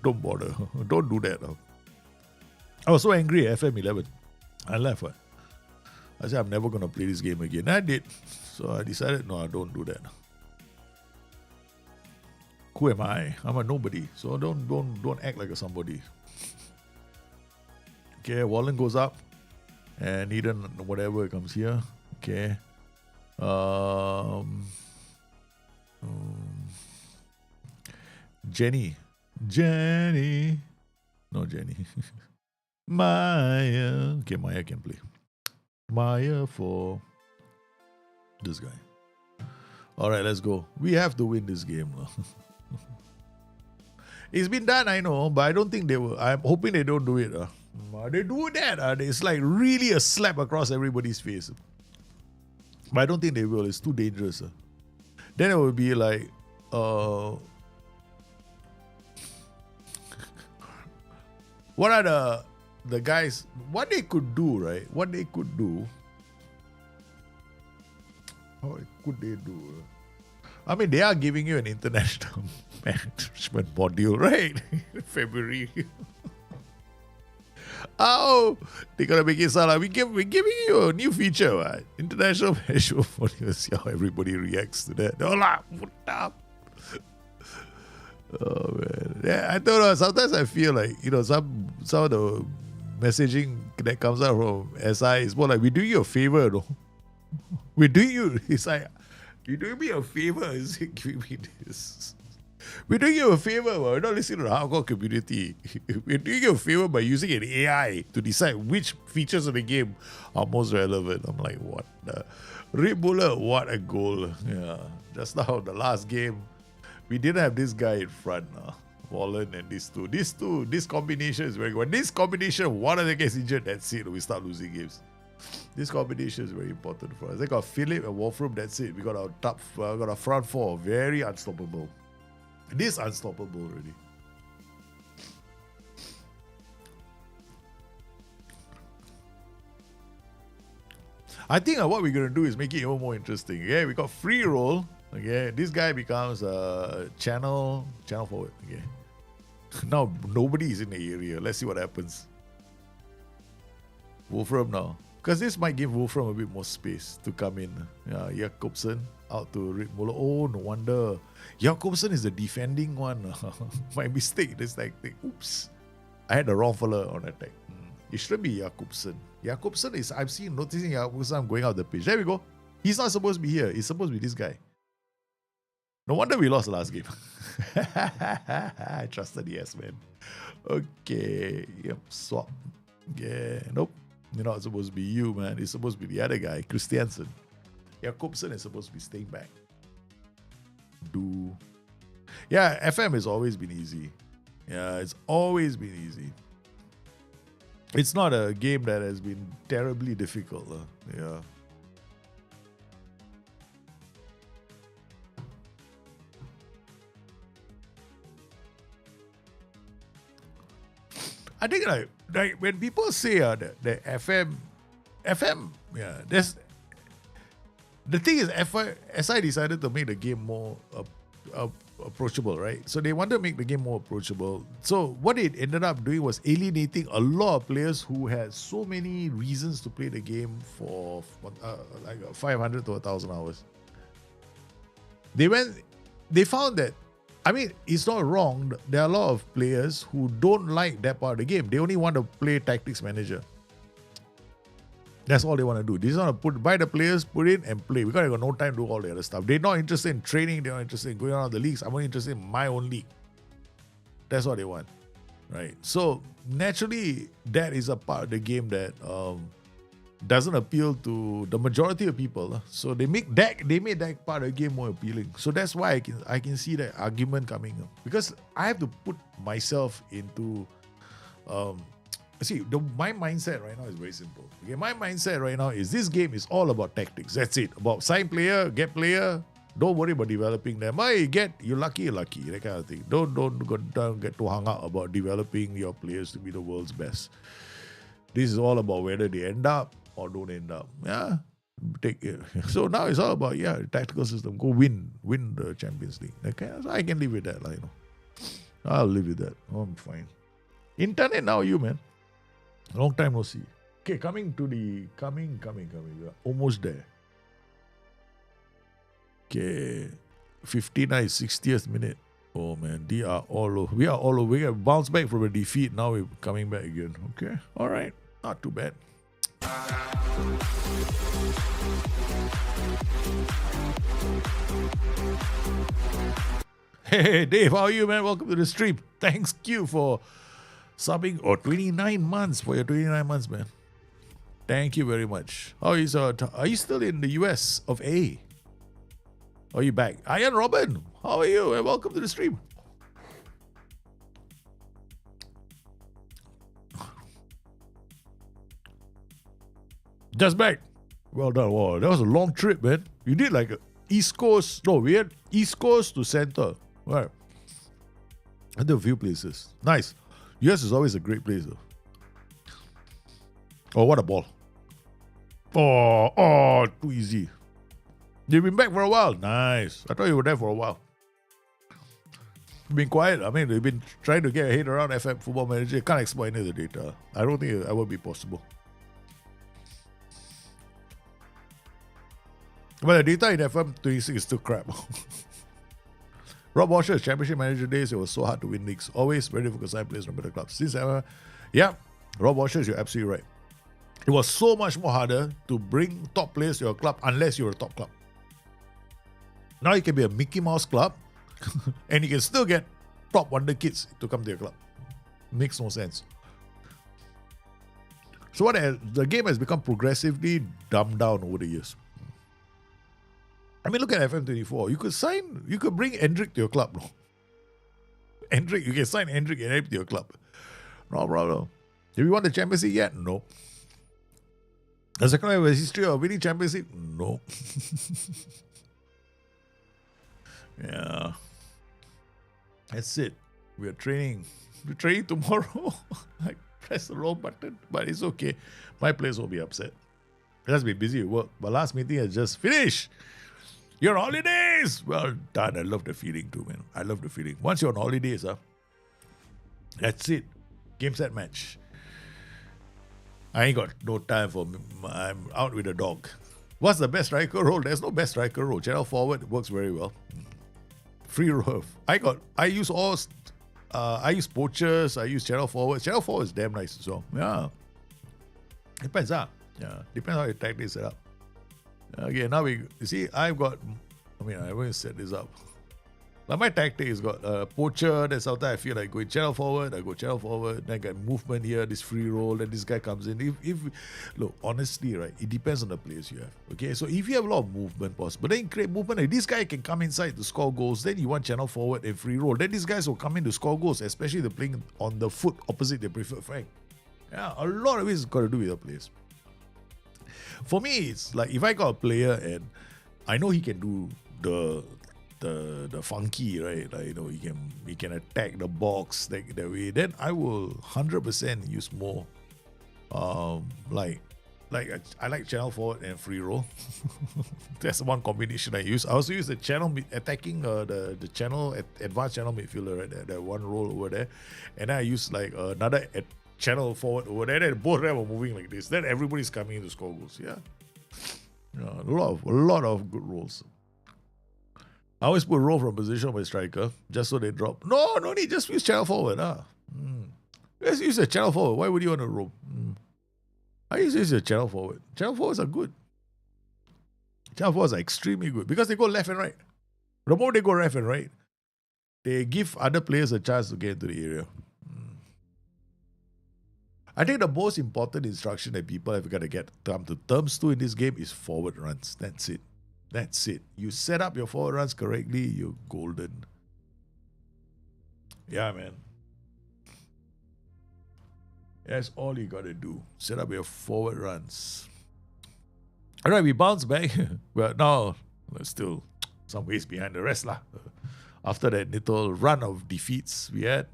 Don't bother. Don't do that. I was so angry at FM11. I left. I said, I'm never going to play this game again. And I did. So I decided, no, I don't do that. Who am I? I'm a nobody. So don't act like a somebody. Okay, Wallen goes up. And Eden, whatever, comes here. Okay. Jenny. No, Jenny. Maya. Okay, Maya can play. Maya for this guy. Alright, let's go. We have to win this game. It's been done, I know, but I don't think they will. I'm hoping they don't do it. They do that. It's like really a slap across everybody's face. But I don't think they will. It's too dangerous. Then it will be like, what are the guys, what they could do, right? What they could do. What could they do? I mean, they are giving you an international management module, right? February. Oh, they're going to make it sound like we're giving you a new feature, right? International management module. See how everybody reacts to that. They're like, what up? Oh, man. Yeah, I don't know. Sometimes I feel like, some of the messaging that comes out from SI is more like, we're doing you a favor, though. We're doing you. It's like, you're doing me a favor. Is it giving me this? We're doing you a favor. We're not listening to the hardcore community. We're doing you a favor by using an AI to decide which features of the game are most relevant. I'm like, what the? Red Buller, what a goal. Yeah. Just now, the last game, we didn't have this guy in front. Wallen and these two. This combination is very good. When this combination, one of them gets injured, that's it. We start losing games. This combination is very important for us. I got Philip and Wolfram, that's it. We got our front four, very unstoppable. This unstoppable already. I think what we're going to do is make it even more interesting. Okay, we got free roll. Okay, this guy becomes a channel forward. Okay, now nobody is in the area. Let's see what happens. Wolfram now. Because this might give Wolfram a bit more space to come in. Jakobsen out to Ritmuller. Oh, no wonder. Jakobsen is the defending one. My mistake. This like, oops. I had the wrong fella on attack. It should be Jakobsen. Jakobsen is, noticing Jakobsen going out the pitch. There we go. He's not supposed to be here. He's supposed to be this guy. No wonder we lost the last game. I trusted yes, man. Okay. Yep. Swap. Yeah. Nope. You're not supposed to be you, man. It's supposed to be the other guy, Christiansen. Jakobsen is supposed to be staying back. Yeah, FM has always been easy. Yeah, it's always been easy. It's not a game that has been terribly difficult. Yeah. I think like when people say that FM, yeah, there's the thing is, SI decided to make the game more approachable, right? So they wanted to make the game more approachable. So what it ended up doing was alienating a lot of players who had so many reasons to play the game for like 500 to 1,000 hours. They found that, I mean, it's not wrong. There are a lot of players who don't like that part of the game. They only want to play Tactics Manager. That's all they want to do. They just want to buy the players, put in and play. Because they got no time to do all the other stuff. They're not interested in training. They're not interested in going around the leagues. I'm only interested in my own league. That's what they want, right? So naturally, that is a part of the game that doesn't appeal to the majority of people. So they made that part of the game more appealing. So that's why I can see that argument coming up, because I have to put myself into. My mindset right now is very simple. Okay, my mindset right now is this game is all about tactics. That's it. About sign player, get player. Don't worry about developing them. You're lucky, that kind of thing. Don't get too hung up about developing your players to be the world's best. This is all about whether they end up or don't end up. Yeah. So now it's all about tactical system. Go win the Champions League. Okay, so I can live with that, I'll live with that. I'm fine. Internet now, you man. Long time no see. Okay, coming. We are almost there. Okay, 59, 60th minute. Oh man, they are all over. We are all over. We have bounced back from a defeat. Now we're coming back again. Okay, all right, not too bad. Hey, Dave, how are you, man? Welcome to the stream. Thanks, Q, for subbing 29 months for your 29 months, man. Thank you very much. Are you still in the US of A? Are you back? Ian Robin, how are you? And welcome to the stream. Just back. Well done. Wow, that was a long trip, man. You did like East Coast. No, we had East Coast to Center. Right. I did a few places. Nice. US is always a great place, though. Oh, what a ball. Oh, too easy. You've been back for a while. Nice. I thought you were there for a while. You've been quiet. I mean, you've been trying to get your head around FM Football Manager. You can't exploit any of the data. I don't think it will be possible. But the data in FM 26 is still crap. Rob Washer's Championship Manager days, it was so hard to win leagues. Always very difficult to sign players from better clubs. Since ever, Rob Washer's, you're absolutely right. It was so much more harder to bring top players to your club unless you're a top club. Now you can be a Mickey Mouse club and you can still get top wonder kids to come to your club. Makes no sense. So the game has become progressively dumbed down over the years. I mean, look at FM24. You could bring Hendrik to your club. No? You can sign Hendrik and help to your club. No problem. Have you won the Champions League yet? No. Does the club have a history of winning Champions League? No. Yeah. That's it. We're training. We're training tomorrow. I pressed the wrong button, but it's okay. My players won't be upset. It has been busy at work, but last meeting has just finished. Your holidays! Well done. I love the feeling too, man. I love the feeling. Once you're on holidays, that's it. Game, set, match. I ain't got no time for me. I'm out with the dog. What's the best striker role? There's no best striker role. Channel forward works very well. Free roll. I use all I use poachers, I use channel forward. Channel forward is damn nice as well. Yeah. Depends, Yeah. Depends how your tactic is set up. Okay, now you see, I haven't set this up. Like my tactic has got poacher, then sometimes I feel like going channel forward, I go channel forward, then I get movement here, this free roll, then this guy comes in. If look, honestly, right, it depends on the players you have. Okay, so if you have a lot of movement possible, then you create movement, like this guy can come inside to score goals, then you want channel forward and free roll. Then these guys will come in to score goals, especially they're playing on the foot opposite their preferred flank. Yeah, a lot of it has got to do with the players. For me, it's like if I got a player and I know he can do the funky, right? Like, you know, he can attack the box that way. Then I will 100% use more. Like I like channel forward and free roll. That's one combination I use. I also use the channel attacking the channel advanced channel midfielder, right? That one roll over there, and then I use like another channel forward over there. And both of them are moving like this. Then everybody's coming in to score goals. Yeah, a lot of good rolls. I always put roll from position of my striker just so they drop. No need. Just use channel forward. Let's use a channel forward. Why would you want to roll? I use a channel forward. Channel forwards are good. Channel forwards are extremely good because they go left and right. The moment they go left and right, they give other players a chance to get into the area. I think the most important instruction that people have got to come to terms to in this game is forward runs. That's it. You set up your forward runs correctly, you're golden. Yeah, man. That's all you got to do. Set up your forward runs. All right, we bounce back. Well, now we're still some ways behind the rest. After that little run of defeats we had,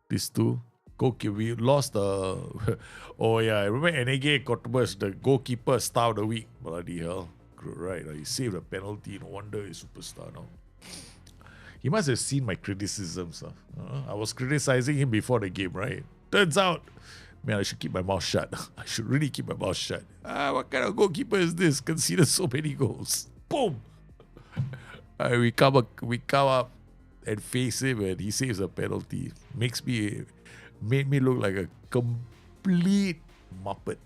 these two. We lost the... Oh, yeah. I remember NAG Cottbus, the goalkeeper star of the week. Bloody hell. Right. He saved a penalty. No wonder he's superstar now. He must have seen my criticisms. I was criticizing him before the game, right? Turns out, man, I should keep my mouth shut. I should really keep my mouth shut. What kind of goalkeeper is this? Conceded so many goals. Boom! We come up and face him and he saves a penalty. Made me look like a complete muppet.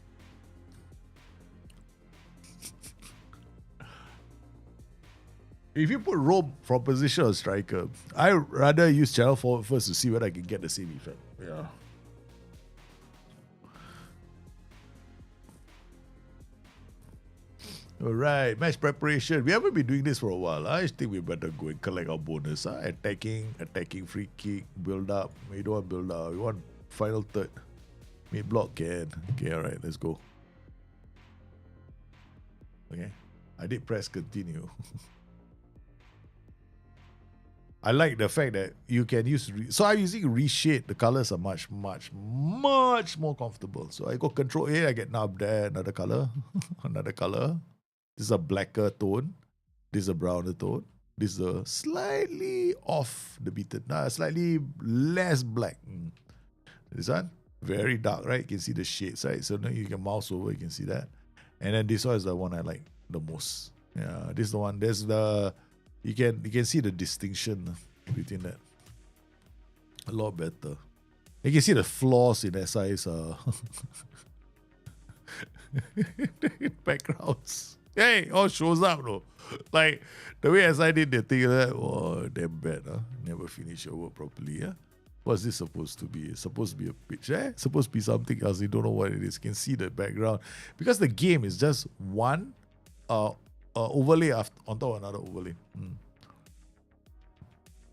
If you put rope from position of striker, I rather use channel forward first to see whether I can get the same effect. Yeah. Alright, match preparation. We haven't been doing this for a while. I think we better go and collect our bonus. Attacking, free kick, build up. We don't want build up. We want final third. Mid block can. Okay, alright, let's go. Okay. I did press continue. I like the fact that you can use... So I'm using reshade. The colors are much more comfortable. So I go control A, I get knob there, another color. Another color. This is a blacker tone. This is a browner tone. This is a slightly off the beaten. Slightly less black. This one, very dark, right? You can see the shades, right? So now you can mouse over, you can see that. And then this one is the one I like the most. Yeah, this is the one. There's the... You can see the distinction between that. A lot better. You can see the flaws in SI's backgrounds. Hey, all shows up though. Like the way SI did the thing, damn bad, Never finish your work properly, What's this supposed to be? It's supposed to be a pitch, Supposed to be something else. You don't know what it is. You can see the background. Because the game is just one overlay on top of another overlay.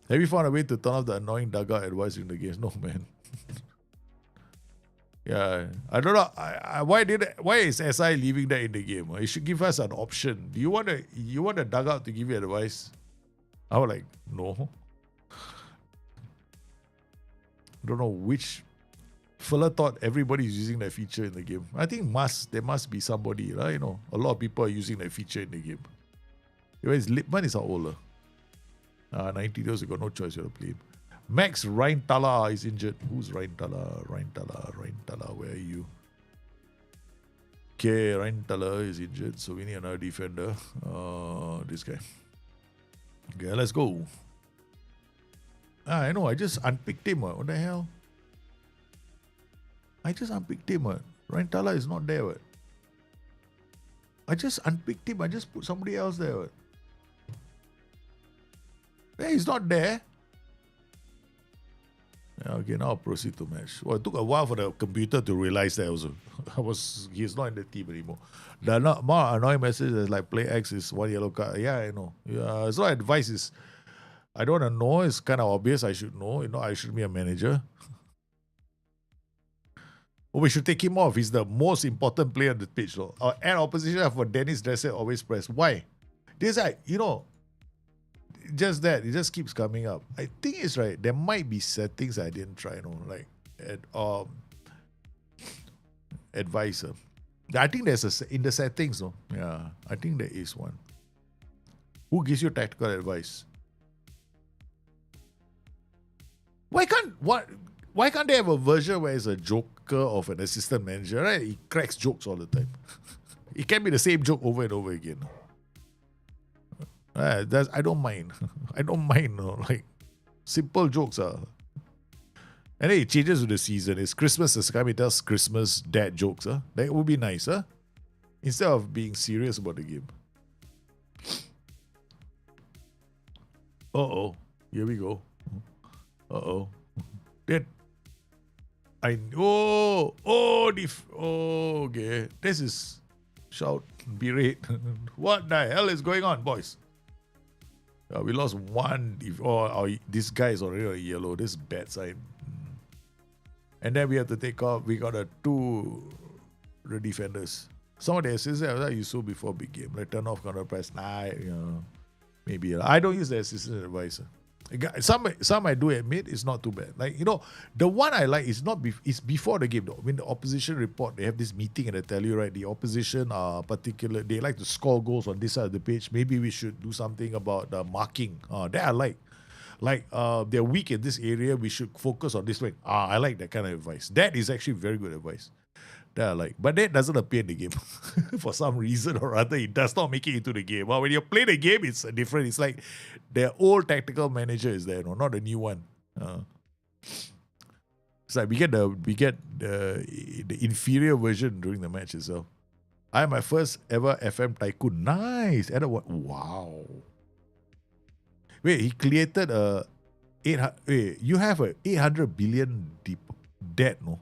Have you found a way to turn off the annoying dugout advice in the games? No, man. Yeah, I don't know. Why is SI leaving that in the game? It should give us an option. Do you want a dugout to give you advice? I was like, no. I don't know which fella thought everybody's using that feature in the game. I think there must be somebody, right? You know, a lot of people are using that feature in the game. Anyways, Lipman is how old? 90 years ago, no choice, you have to play him. Max Reintala is injured. Who's Reintala? Reintala, where are you? Okay, Reintala is injured, so we need another defender. This guy. Okay, let's go. I know, I just unpicked him. What the hell? I just unpicked him. Ryan Tala is not there. What? I just unpicked him. I just put somebody else there. What? Hey, he's not there. Yeah, okay, now I'll proceed to match. Well, it took a while for the computer to realize that also. He's not in the team anymore. The more annoying message is like play X is one yellow card. Yeah, I know. Yeah, so advice is I don't want to know. It's kind of obvious. I should know. I should be a manager. Oh, we should take him off. He's the most important player on the pitch. So. And opposition for Dennis Dresser always press. Why? This just that. It just keeps coming up. I think it's right. There might be settings I didn't try. Like advisor. I think there's in the settings. No, yeah. I think there is one. Who gives you tactical advice? Why can't they have a version where it's a joker of an assistant manager, right? He cracks jokes all the time. It can be the same joke over and over again. I don't mind. I don't mind. No. Like, simple jokes are. And then it changes with the season. It's Christmas, the Sky tells Christmas dad jokes. That would be nice, instead of being serious about the game. Uh-oh. Here we go. Uh-oh. Then okay. This is shout, berate. What the hell is going on, boys? We lost one. This guy is already on yellow. This is bad side. And then we have to take off. We got two defenders. Some of the assistants you saw before big game. Like turn off counter press. Maybe. I don't use the assistant advisor. Some I do admit it's not too bad. Like, the one I like is it's before the game though. When the opposition report, they have this meeting and they tell you, right, the opposition are particular, they like to score goals on this side of the pitch. Maybe we should do something about the marking. That I like. Like they're weak in this area, we should focus on this way. I like that kind of advice. That is actually very good advice. That I like. But that doesn't appear in the game. For some reason or other, it does not make it into the game. Well, when you play the game, it's different. It's like the old tactical manager is there, not the new one. It's like we get the inferior version during the match itself. I had my first ever FM tycoon. Nice. And wow. Wait, he created you have a 800 billion debt, no?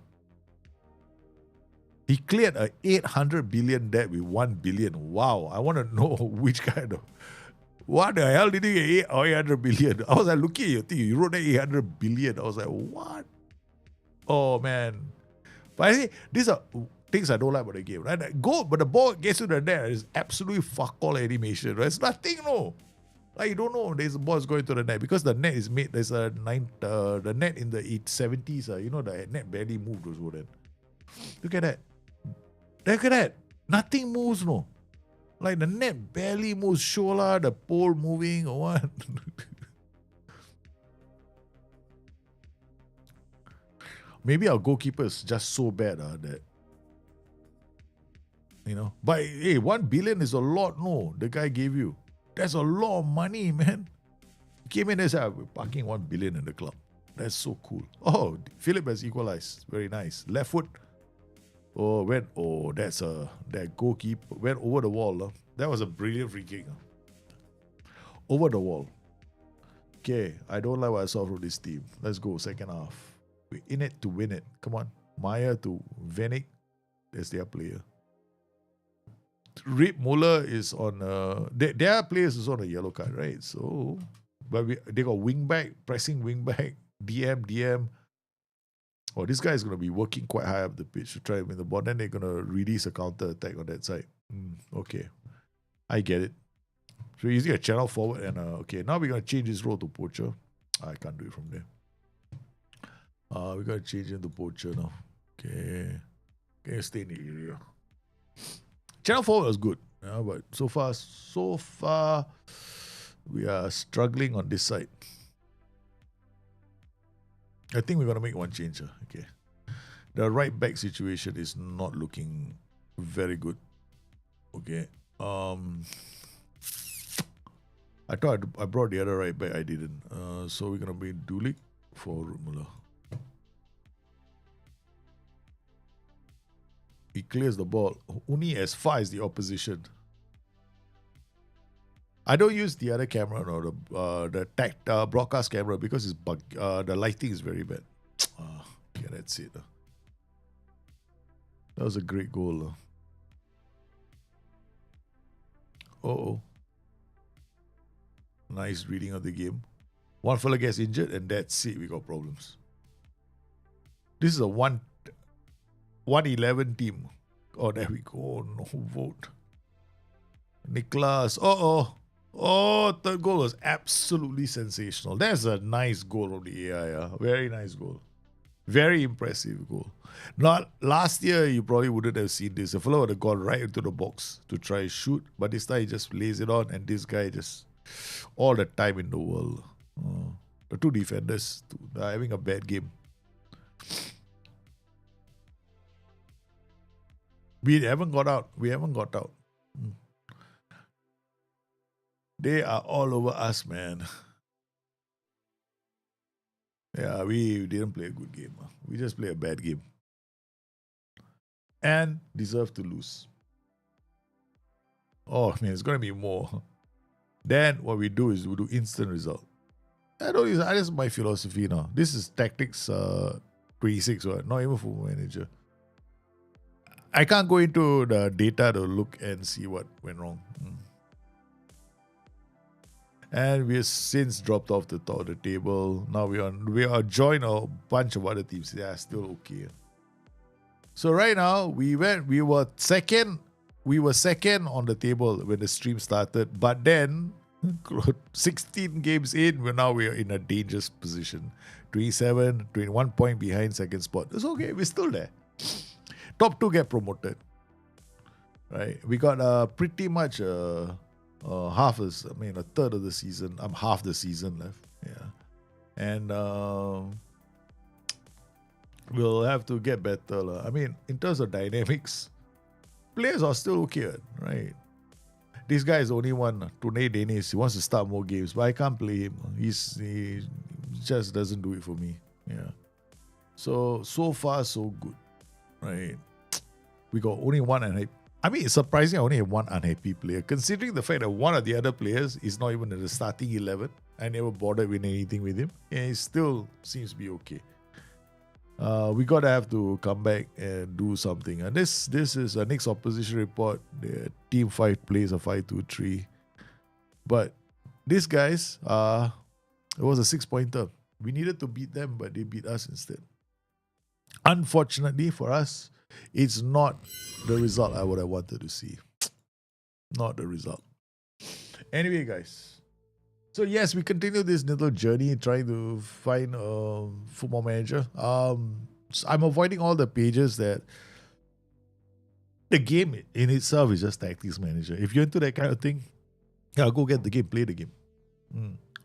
He cleared a 800 billion debt with 1 billion. Wow, I want to know which kind of... What the hell did he get 800 billion? I was like, looking at your thing, you wrote that 800 billion. I was like, what? Oh, man. But I think these are things I don't like about the game, right? But the ball gets to the net. It's absolutely fuck all animation, right? It's nothing, no. Like, you don't know there's a ball going to the net because the net is made, there's the net in the 70s, the net barely moved also then. Look at that. Look at that. Nothing moves, no. Like the net barely moves. Shola, the pole moving or what? Maybe our goalkeeper is just so bad that. But hey, 1 billion is a lot, no. The guy gave you. That's a lot of money, man. He came in and said, we're parking 1 billion in the club. That's so cool. Oh, Philip has equalized. Very nice. Left foot. That goalkeeper went over the wall. That was a brilliant free kick. Over the wall. Okay, I don't like what I saw from this team. Let's go, second half. We're in it to win it. Come on. Maya to Venik. That's their player. Rip Muller is on their players is on a yellow card, right? So, but they got wing back, pressing wing back, DM. Oh, this guy is going to be working quite high up the pitch to try and win the ball. Then they're going to release a counter attack on that side. Okay. I get it. So using a channel forward and okay, now we're going to change his role to poacher. I can't do it from there. We're going to change him to poacher now. Okay. Can you stay in the area? Channel forward was good. But so far, we are struggling on this side. I think we're going to make one change. Okay. The right back situation is not looking very good. Okay. I thought I brought the other right back. I didn't. So we're gonna be Dulik for Muller. He clears the ball only as far as the opposition. I don't use the other camera, no, the broadcast camera, because the lighting is very bad. Okay, that's it. That was a great goal. Oh. Nice reading of the game. One fella gets injured and that's it. We got problems. This is a 111 team. Oh, there we go. No vote. Niklas. Oh, third goal was absolutely sensational. That's a nice goal from the AI. Very nice goal. Very impressive goal. Not last year, you probably wouldn't have seen this. A fellow would have gone right into the box to try and shoot, but this time he just lays it on, and this guy just all the time in the world. The two defenders are having a bad game. We haven't got out. They are all over us, man. Yeah, we didn't play a good game. We just play a bad game. And deserve to lose. Oh, man, it's going to be more. Then what we do is we do instant result. That's my philosophy now. This is tactics 26, right? Not even Football Manager. I can't go into the data to look and see what went wrong. And we have since dropped off the top of the table. Now we are joined a bunch of other teams. They are still okay. So right now we were second on the table when the stream started. But then 16 games in, we are in a dangerous position. 21 point behind second spot. It's okay. We're still there. Top 2 get promoted. Right? We got pretty much a third of the season. Half the season left. Yeah. And we'll have to get better. In terms of dynamics, players are still okay, right? This guy is the only one, Tune Dennis. He wants to start more games, but I can't play him. He just doesn't do it for me. Yeah. So far, so good. Right. We got only one unhappy. It's surprising I only have one unhappy player, considering the fact that one of the other players is not even in the starting 11. I never bothered with anything with him. And he still seems to be okay. We gotta have to come back and do something. And this is a next opposition report. The team 5 plays a 5-2-3. But these guys, it was a 6-pointer. We needed to beat them, but they beat us instead. Unfortunately for us, it's not the result I would have wanted to see. Not the result. Anyway, guys. So yes, we continue this little journey trying to find a Football Manager. I'm avoiding all the pages that the game in itself is just Tactics Manager. If you're into that kind of thing, yeah, go get the game, play the game.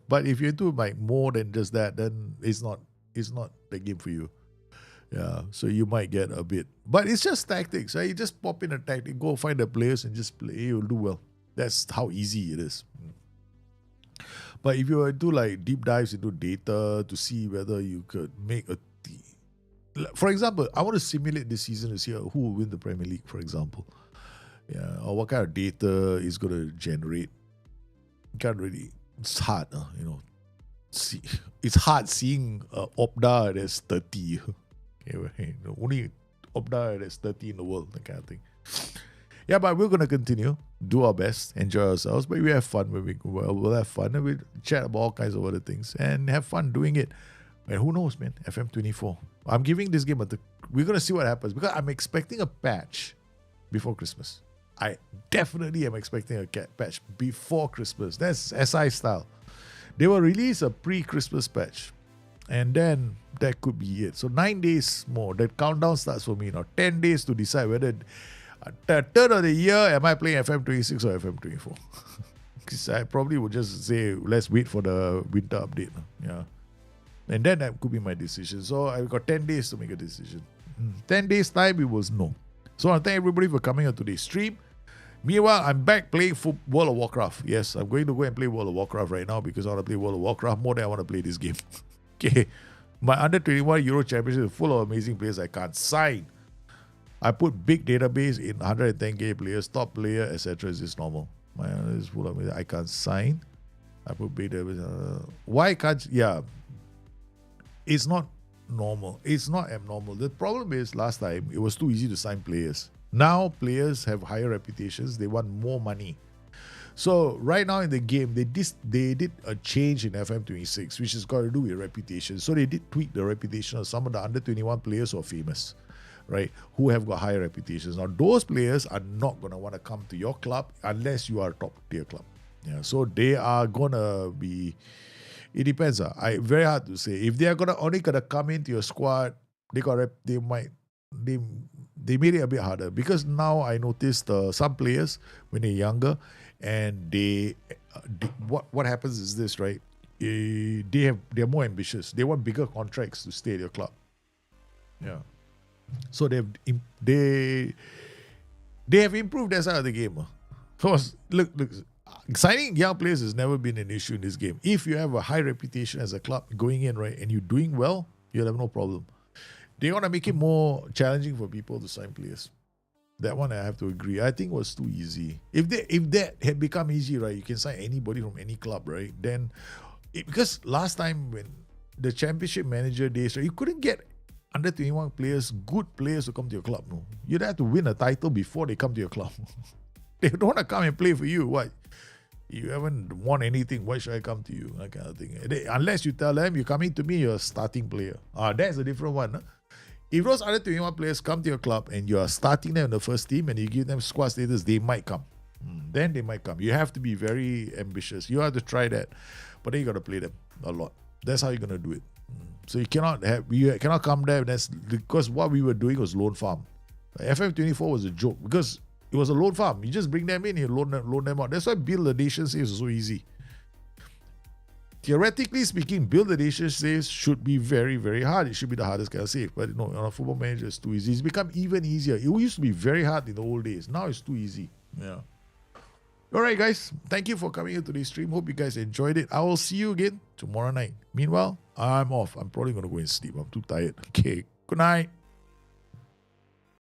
But if you're into more than just that, then it's not the game for you. Yeah, so you might get a bit. But it's just tactics, right? You just pop in a tactic, go find the players and just play. You'll do well. That's how easy it is. But if you do deep dives into data to see whether you could make a team. For example, I want to simulate this season to see who will win the Premier League, for example. Yeah, or what kind of data is going to generate. You can't really, it's hard, it's hard seeing Opda that's 30. Only Opda that's 30 in the world, that kind of thing. Yeah, but we're going to continue, do our best, enjoy ourselves, but we have fun when we'll have fun and we'll chat about all kinds of other things and have fun doing it. And who knows, man, FM24. I'm giving this game we're going to see what happens because I'm expecting a patch before Christmas. I definitely am expecting a patch before Christmas. That's SI style. They will release a pre-Christmas patch. And then that could be it. So 9 days more. That countdown starts for me now. 10 days to decide whether the third of the year, am I playing FM26 or FM24? Because I probably would just say, let's wait for the winter update. Yeah. And then that could be my decision. So I've got 10 days to make a decision. 10 days time, we will know. So I thank everybody for coming on today's stream. Meanwhile, I'm back playing World of Warcraft. Yes, I'm going to go and play World of Warcraft right now because I want to play World of Warcraft more than I want to play this game. Okay. My under 21 Euro Championship is full of amazing players I can't sign. I put big database in 110k players, top player, etc. Is this normal? My under is full of I can't sign. I put big database. Why can't? Yeah. It's not normal. It's not abnormal. The problem is last time it was too easy to sign players. Now players have higher reputations. They want more money. So right now in the game, they did a change in FM26, which has got to do with reputation. So they did tweak the reputation of some of the under 21 players who are famous, right? Who have got higher reputations. Now those players are not going to want to come to your club unless you are a top tier club. Yeah. So they are going to be. It depends. Very hard to say. If they are only gonna come into your squad, they made it a bit harder because now I noticed some players when they're younger and what happens is this, right? They're more ambitious. They want bigger contracts to stay at your club. Yeah. So they have improved that side of the game. Because look. Signing young players has never been an issue in this game. If you have a high reputation as a club going in, right, and you're doing well, you'll have no problem. They want to make it more challenging for people to sign players. That one I have to agree. I think it was too easy. If that had become easy, right, you can sign anybody from any club, right? Then, because last time when the championship manager days, right, you couldn't get under 21 players, good players to come to your club. No, you'd have to win a title before they come to your club. They don't want to come and play for you. What? You haven't won anything. Why should I come to you? That kind of thing. Unless you tell them, you're coming to me, you're a starting player. That's a different one. Huh? If those other 21 players come to your club and you're starting them in the first team and you give them squad status, they might come. Then they might come. You have to be very ambitious. You have to try that. But then you got to play them a lot. That's how you're going to do it. So you cannot come there. That's because what we were doing was loan farm. FM24 was a joke because it was a loan farm. You just bring them in, you loan them out. That's why build the nation saves is so easy. Theoretically speaking, build the nation saves should be very, very hard. It should be the hardest kind of save. But no, on a football manager, it's too easy. It's become even easier. It used to be very hard in the old days. Now it's too easy. Yeah. All right, guys. Thank you for coming into this stream. Hope you guys enjoyed it. I will see you again tomorrow night. Meanwhile, I'm off. I'm probably going to go and sleep. I'm too tired. Okay. Good night.